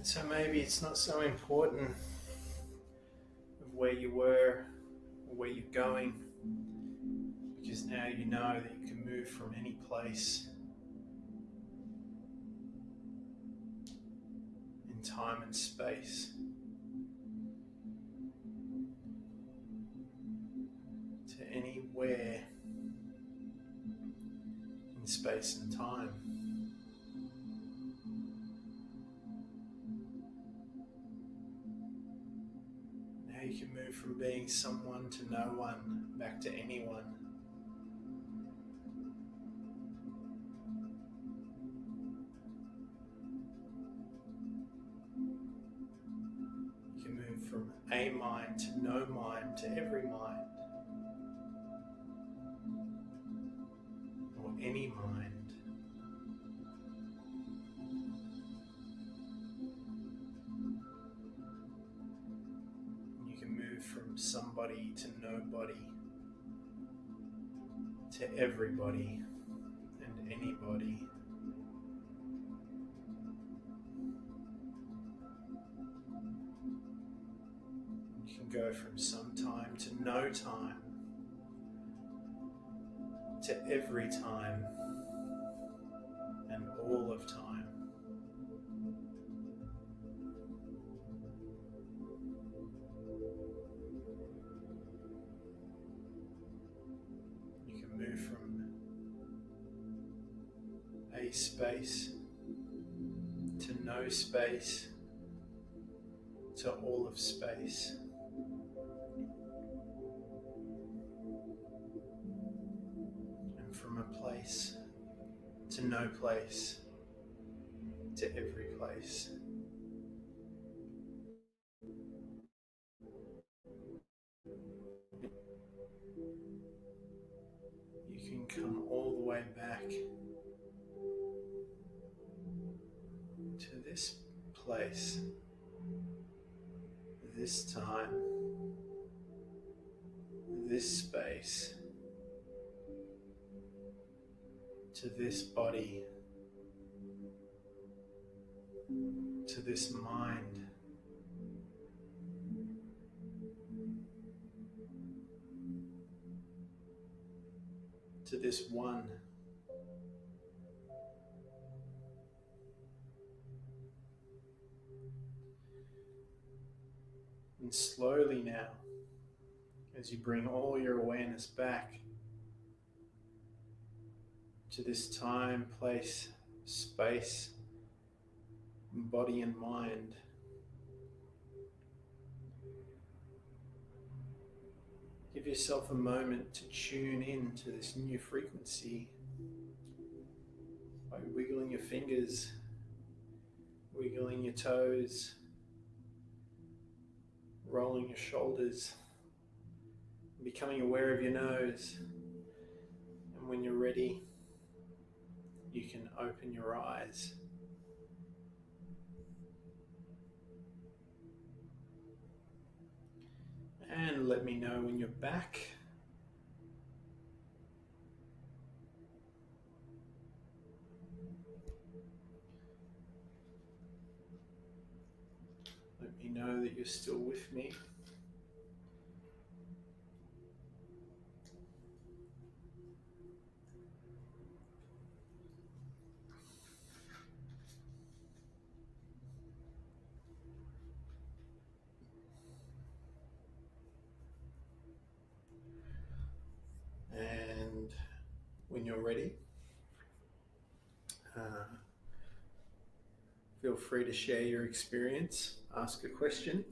So maybe it's not so important of where you were or where you're going, because now you know that you can move from any place in time and space to anywhere in space and time. You can move from being someone to no one, back to anyone. You can move from a mind to no mind to every mind, or any mind. From somebody to nobody to everybody and anybody. You can go from some time to no time, to every time and all of time. You can move from a space to no space to all of space. And from a place to no place to every place. You can come all the way back to this place, this time, this space, to this body, to this mind, to this one. And slowly now, as you bring all your awareness back to this time, place, space, body and mind, give yourself a moment to tune in to this new frequency by wiggling your fingers, wiggling your toes, rolling your shoulders, becoming aware of your nose. And when you're ready, you can open your eyes. And let me know when you're back. Let me know that you're still with me. And when you're ready, feel free to share your experience, ask a question.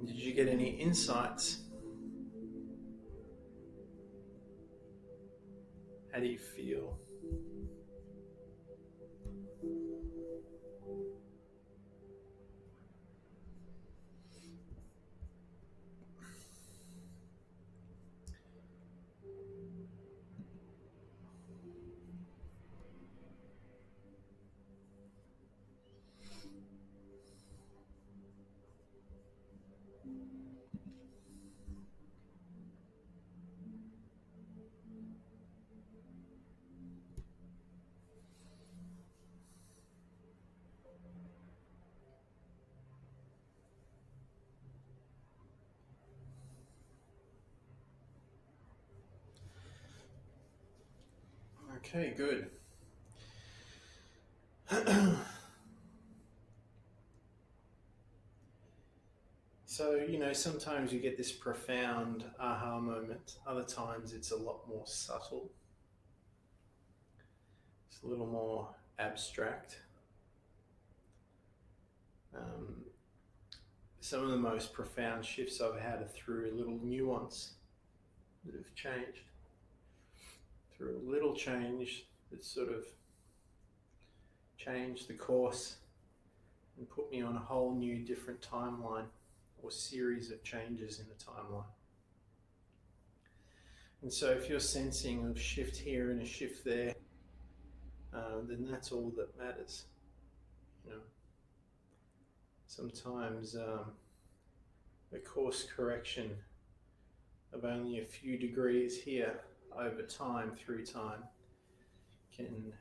Did you get any insights? How do you feel? Okay, good. So, sometimes you get this profound aha moment. Other times it's a lot more subtle. It's a little more abstract. Some of the most profound shifts I've had are through a little nuance that have changed. Through a little change that sort of changed the course and put me on a whole new different timeline or series of changes in the timeline. And so if you're sensing a shift here and a shift there, then that's all that matters. Sometimes a course correction of only a few degrees here over time, through time, can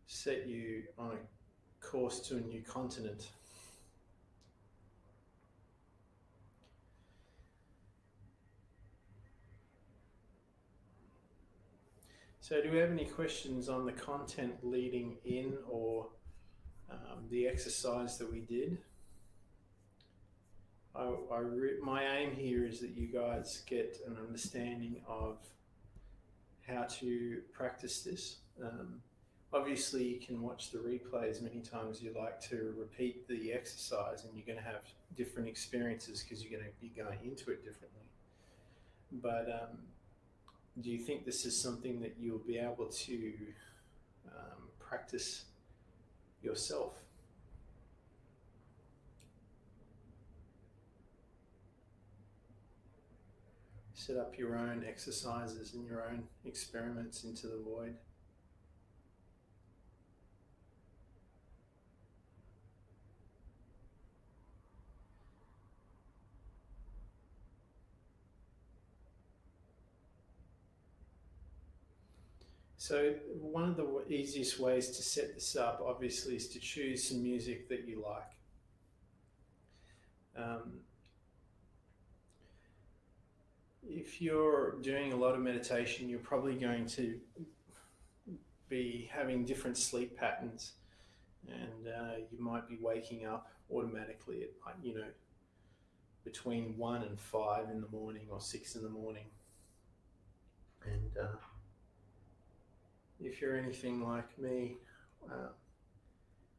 set you on a course to a new continent. So do we have any questions on the content leading in, or the exercise that we did? My aim here is that you guys get an understanding of how to practice this. Obviously, you can watch the replay as many times as you like to repeat the exercise, and you're going to have different experiences because you're going to be going into it differently. But do you think this is something that you'll be able to practice yourself? Set up your own exercises and your own experiments into the void. So one of the easiest ways to set this up, obviously, is to choose some music that you like. If you're doing a lot of meditation, you're probably going to be having different sleep patterns, and you might be waking up automatically at, you know, between 1 and 5 in the morning or 6 in the morning. And if you're anything like me,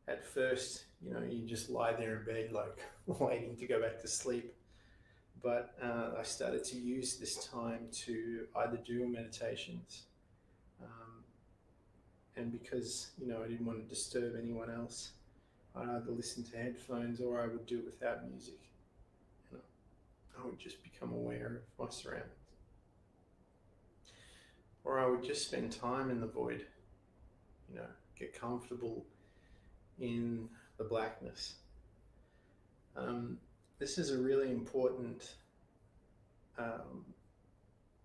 at first, you know, you just lie there in bed like waiting to go back to sleep. But I started to use this time to either do meditations, and because, you know, I didn't want to disturb anyone else, I'd either listen to headphones or I would do it without music. You know, I would just become aware of my surroundings. Or I would just spend time in the void, you know, get comfortable in the blackness. This is a really important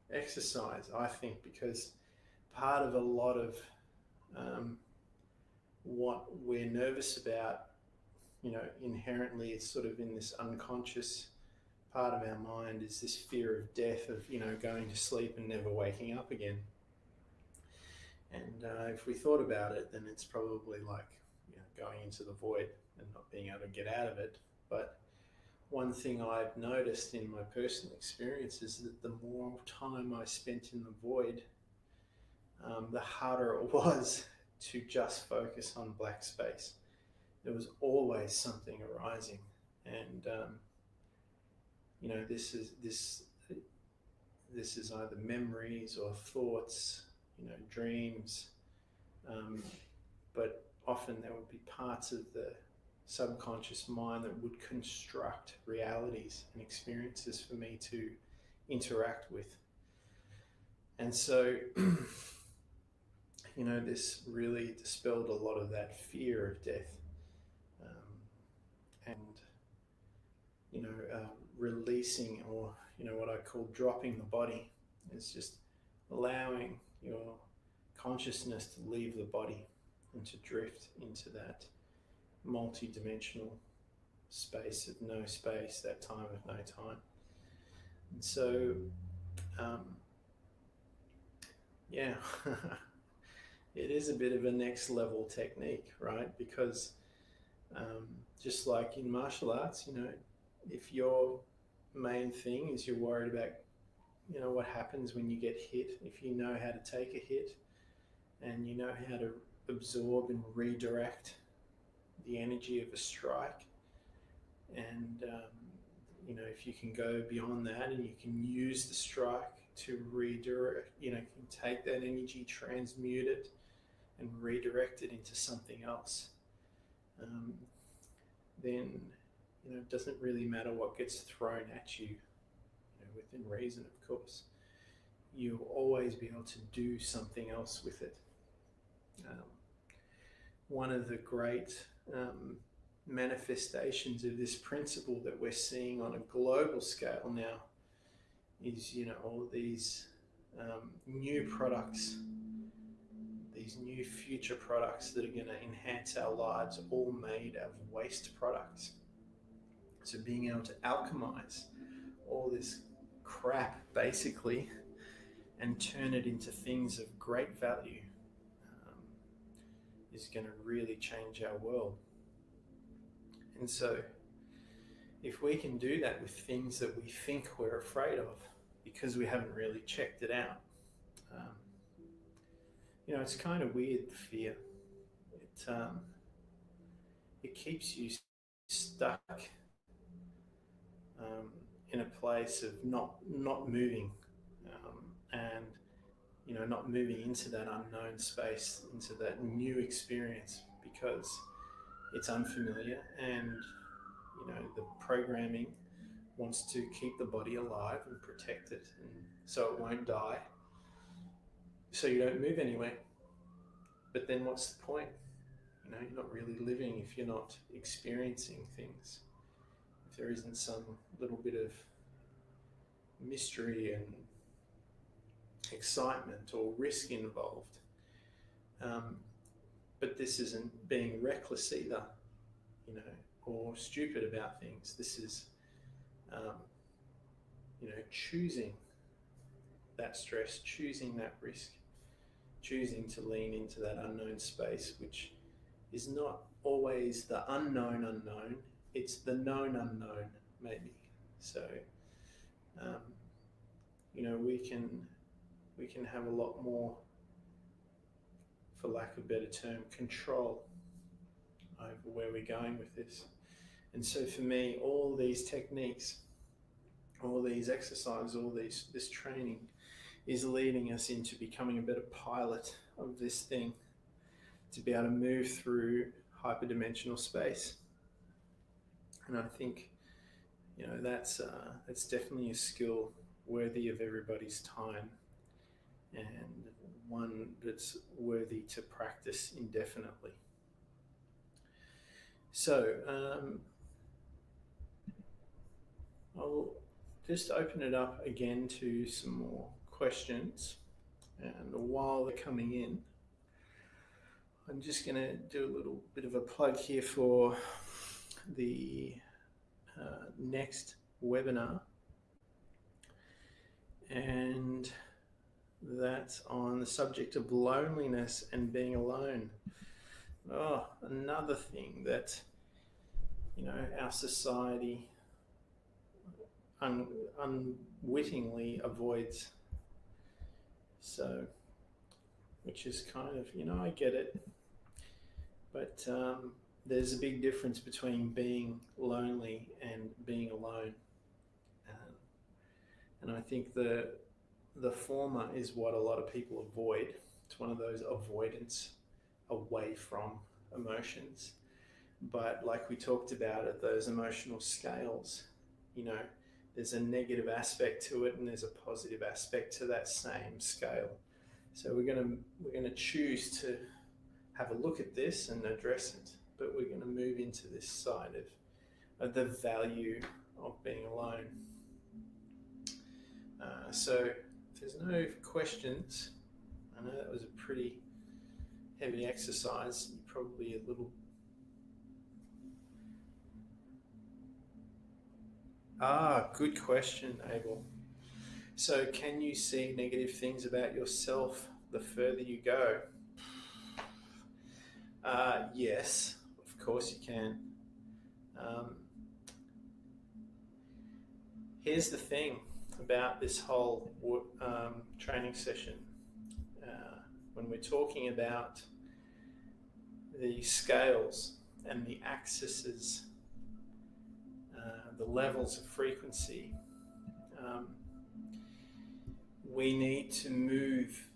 exercise, I think, because part of a lot of what we're nervous about, you know, inherently it's sort of in this unconscious part of our mind, is this fear of death, of, you know, going to sleep and never waking up again. And if we thought about it, then it's probably like, you know, going into the void and not being able to get out of it. But one thing I've noticed in my personal experience is that the more time I spent in the void, the harder it was to just focus on black space. There was always something arising, and you know, this is either memories or thoughts, you know, dreams, but often there would be parts of the subconscious mind that would construct realities and experiences for me to interact with. And so, you know, this really dispelled a lot of that fear of death, and, you know, releasing, or, you know, what I call dropping the body. It's just allowing your consciousness to leave the body and to drift into that multi-dimensional space of no space, that time of no time. And so, yeah, it is a bit of a next level technique, right? Because just like in martial arts, you know, if your main thing is you're worried about, you know, what happens when you get hit, if you know how to take a hit and you know how to absorb and redirect the energy of a strike, and you know, if you can go beyond that and you can use the strike to redirect, you know, can take that energy, transmute it and redirect it into something else, then, you know, it doesn't really matter what gets thrown at you, you know, within reason, of course. You'll always be able to do something else with it. One of the great manifestations of this principle that we're seeing on a global scale now is, all these new products, these new future products that are going to enhance our lives, all made of waste products. So being able to alchemize all this crap basically and turn it into things of great value is going to really change our world. And so if we can do that with things that we think we're afraid of because we haven't really checked it out, it's kind of weird, the fear. It keeps you stuck in a place of not moving, and not moving into that unknown space, into that new experience, because it's unfamiliar, and the programming wants to keep the body alive and protect it, and so it won't die, so you don't move anywhere. But then what's the point? You're not really living if you're not experiencing things, if there isn't some little bit of mystery and excitement or risk involved. But this isn't being reckless either, or stupid about things. This is, choosing that stress, choosing that risk, choosing to lean into that unknown space, which is not always the unknown, it's the known unknown, maybe. So, we can have a lot more, for lack of a better term, control over where we're going with this. And so for me, all these techniques, all these exercises, this training is leading us into becoming a better pilot of this thing, to be able to move through hyperdimensional space. And I think, that's definitely a skill worthy of everybody's time, and one that's worthy to practice indefinitely. So I'll just open it up again to some more questions, and while they're coming in, I'm just going to do a little bit of a plug here for the next webinar, and that's on the subject of loneliness and being alone. Oh, another thing that our society unwittingly avoids. So, which is kind of, I get it, but there's a big difference between being lonely and being alone, and I think the former is what a lot of people avoid. It's one of those avoidance away from emotions. But like we talked about at those emotional scales, there's a negative aspect to it and there's a positive aspect to that same scale. So we're gonna choose to have a look at this and address it, but we're going to move into this side of the value of being alone. So if there's no questions, I know that was a pretty heavy exercise, probably a little. Good question, Abel. So can you see negative things about yourself the further you go? Yes, of course you can. Here's the thing about this whole training session. When we're talking about the scales and the axes, the levels of frequency, we need to move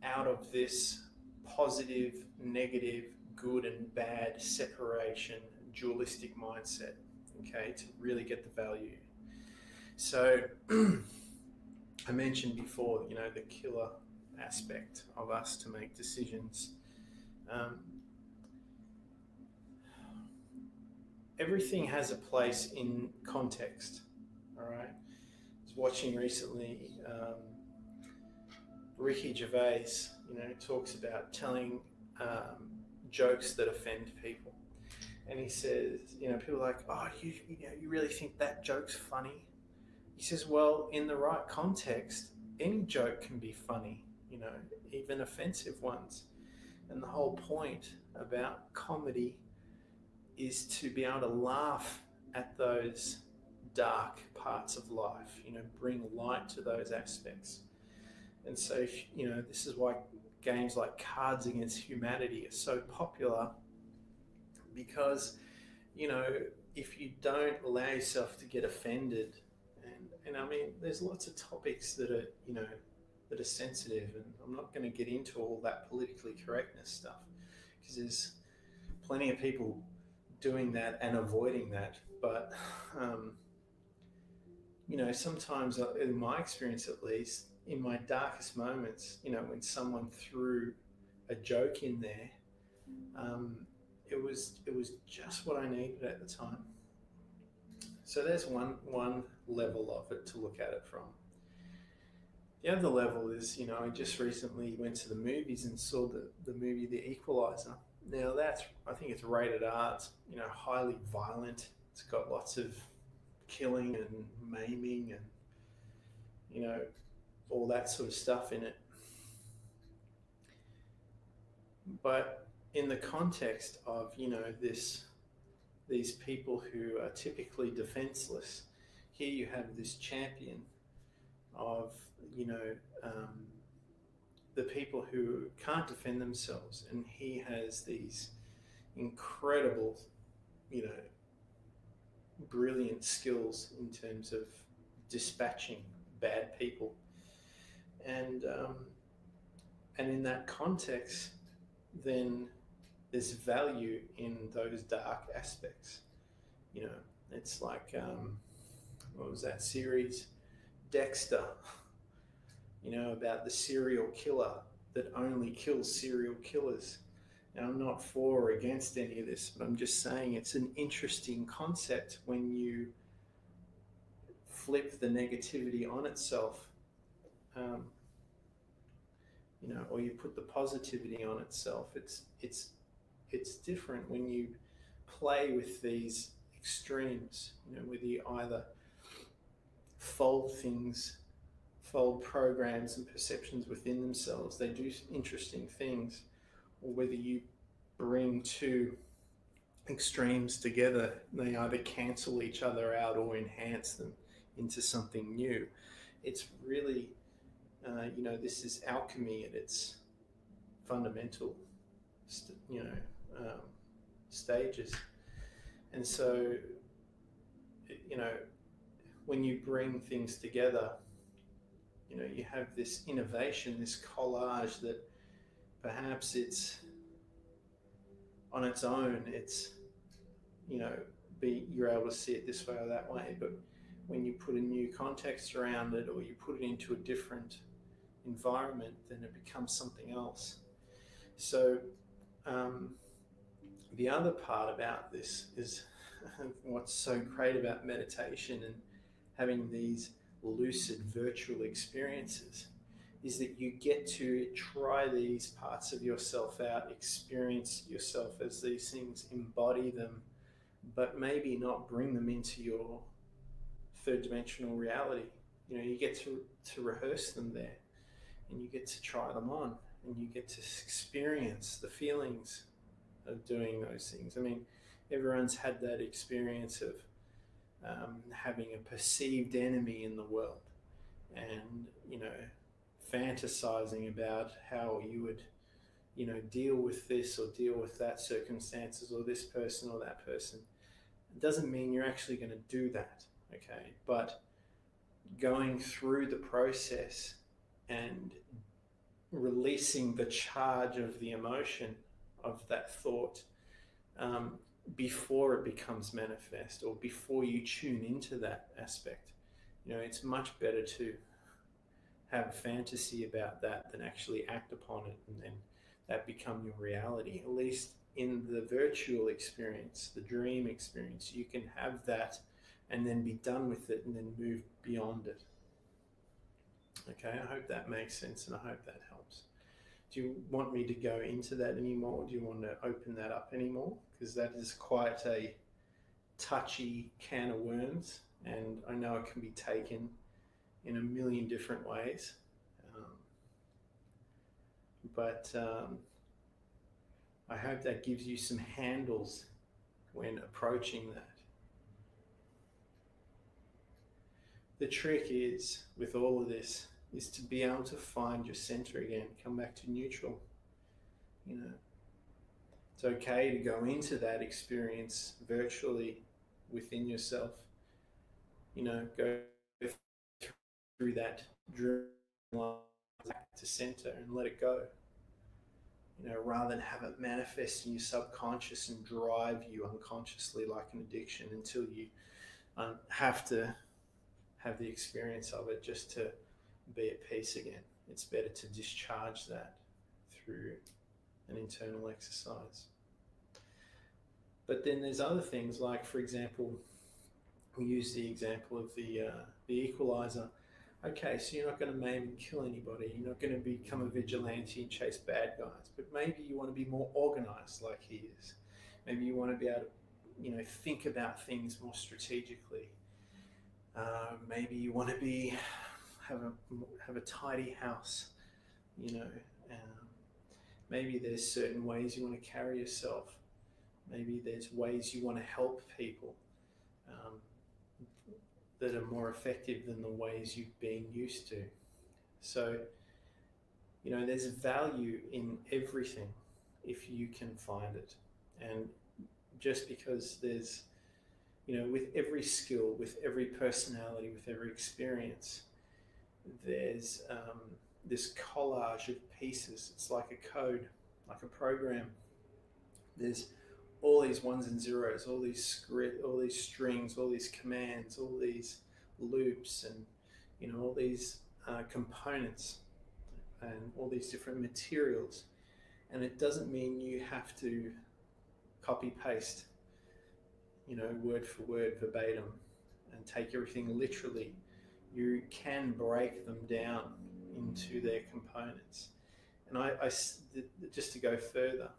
out of this positive, negative, good and bad separation, dualistic mindset, okay, to really get the value. So I mentioned before, the killer aspect of us to make decisions. Everything has a place in context, all right? It's watching recently Ricky Gervais, talks about telling jokes that offend people. And he says, people are like, oh, you really think that joke's funny? He says, well, in the right context, any joke can be funny, even offensive ones. And the whole point about comedy is to be able to laugh at those dark parts of life, bring light to those aspects. And so, this is why games like Cards Against Humanity are so popular, because, if you don't allow yourself to get offended, and I mean, there's lots of topics that are, that are sensitive, and I'm not going to get into all that politically correctness stuff, because there's plenty of people doing that and avoiding that. But, sometimes, in my experience at least, in my darkest moments, when someone threw a joke in there, it was just what I needed at the time. So there's one level of it to look at it from. The other level is, I just recently went to the movies and saw the movie The Equalizer. Now I think it's rated R. It's, highly violent. It's got lots of killing and maiming and, all that sort of stuff in it. But in the context of, these people who are typically defenseless, here you have this champion of, the people who can't defend themselves, and he has these incredible, brilliant skills in terms of dispatching bad people. And in that context, then there's value in those dark aspects. It's like, what was that series? Dexter, about the serial killer that only kills serial killers. Now, I'm not for or against any of this, but I'm just saying it's an interesting concept when you flip the negativity on itself, or you put the positivity on itself. It's different when you play with these extremes, whether you either fold programs and perceptions within themselves, they do interesting things, or whether you bring two extremes together, they either cancel each other out or enhance them into something new. It's really, this is alchemy at its fundamental, stages. And so, when you bring things together, you have this innovation, this collage that perhaps it's on its own, it's, you're able to see it this way or that way, but when you put a new context around it, or you put it into a different environment, then it becomes something else. So the other part about this is what's so great about meditation and having these lucid virtual experiences is that you get to try these parts of yourself out, experience yourself as these things, embody them, but maybe not bring them into your third dimensional reality. You get to rehearse them there, and you get to try them on, and you get to experience the feelings of doing those things. I mean, everyone's had that experience of having a perceived enemy in the world, and fantasizing about how you would deal with this or deal with that circumstances, or this person or that person. It doesn't mean you're actually going to do that, okay? But going through the process and releasing the charge of the emotion of that thought before it becomes manifest, or before you tune into that aspect. It's much better to have fantasy about that than actually act upon it and then that become your reality. At least in the virtual experience, the dream experience, you can have that and then be done with it and then move beyond it. Okay, I hope that makes sense and I hope that helps. Do you want me to go into that anymore? Do you want to open that up anymore? Because that is quite a touchy can of worms, and I know it can be taken in a million different ways. But I hope that gives you some handles when approaching that. The trick is, with all of this, is to be able to find your center again, come back to neutral. You know, it's okay to go into that experience virtually within yourself. You know, go through that dream back to center and let it go. You know, rather than have it manifest in your subconscious and drive you unconsciously like an addiction until you have to have the experience of it just to be at peace again. It's better to discharge that through an internal exercise. But then there's other things like, for example, we use the example of the equalizer. Okay, so you're not going to maim and kill anybody. You're not going to become a vigilante and chase bad guys. But maybe you want to be more organized like he is. Maybe you want to be able to, you know, think about things more strategically. Maybe you want to have a tidy house. You know, maybe there's certain ways you want to carry yourself. Maybe there's ways you want to help people that are more effective than the ways you've been used to. So, you know, there's value in everything if you can find it. And just because there's, you know, with every skill, with every personality, with every experience, there's this collage of pieces. It's like a code, like a program. There's all these ones and zeros, all these script, all these strings, all these commands, all these loops, and you know, all these components and all these different materials. And it doesn't mean you have to copy paste, you know, word for word, verbatim, and take everything literally. You can break them down into their components. And I just to go further,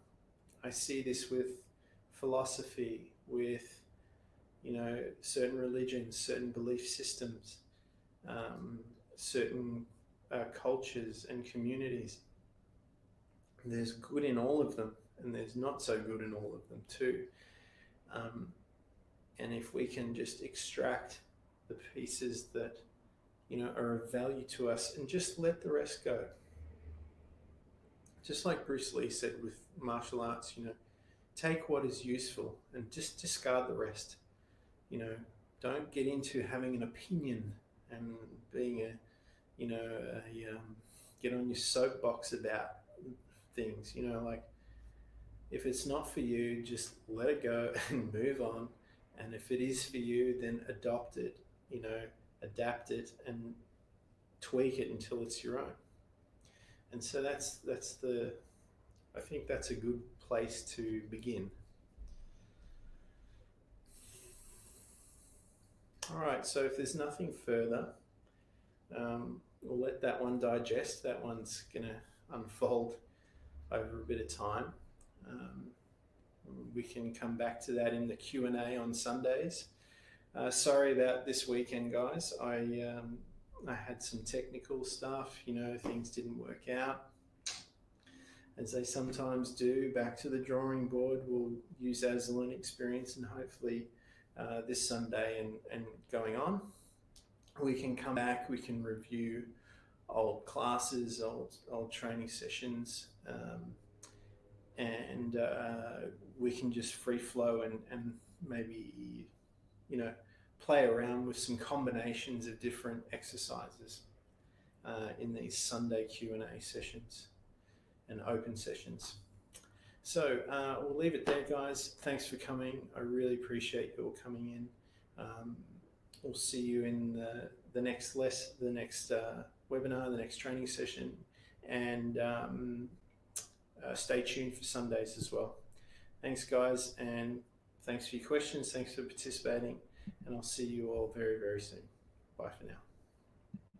I see this with philosophy, with, you know, certain religions, certain belief systems, certain cultures and communities. There's good in all of them, and there's not so good in all of them too. And if we can just extract the pieces that, you know, are of value to us and just let the rest go. Just like Bruce Lee said with martial arts, you know, take what is useful and just discard the rest. You know, don't get into having an opinion and being a, you know, get on your soapbox about things. You know, like, if it's not for you, just let it go and move on. And if it is for you, then adopt it, you know, adapt it and tweak it until it's your own. And so I think that's a good place to begin. All right, so if there's nothing further, we'll let that one digest. That one's gonna unfold over a bit of time. We can come back to that in the Q&A on Sundays. Sorry about this weekend, guys. I had some technical stuff, you know, things didn't work out, as they sometimes do. Back to the drawing board. We'll use that as a learning experience, and hopefully this Sunday and going on, we can come back, we can review old classes, old training sessions, and we can just free flow and maybe, you know, play around with some combinations of different exercises in these Sunday Q&A sessions and open sessions. So we'll leave it there, guys. Thanks for coming. I really appreciate you all coming in. We'll see you in the next webinar, the next training session, and stay tuned for Sundays as well. Thanks, guys, and thanks for your questions. Thanks for participating, and I'll see you all very, very soon. Bye for now.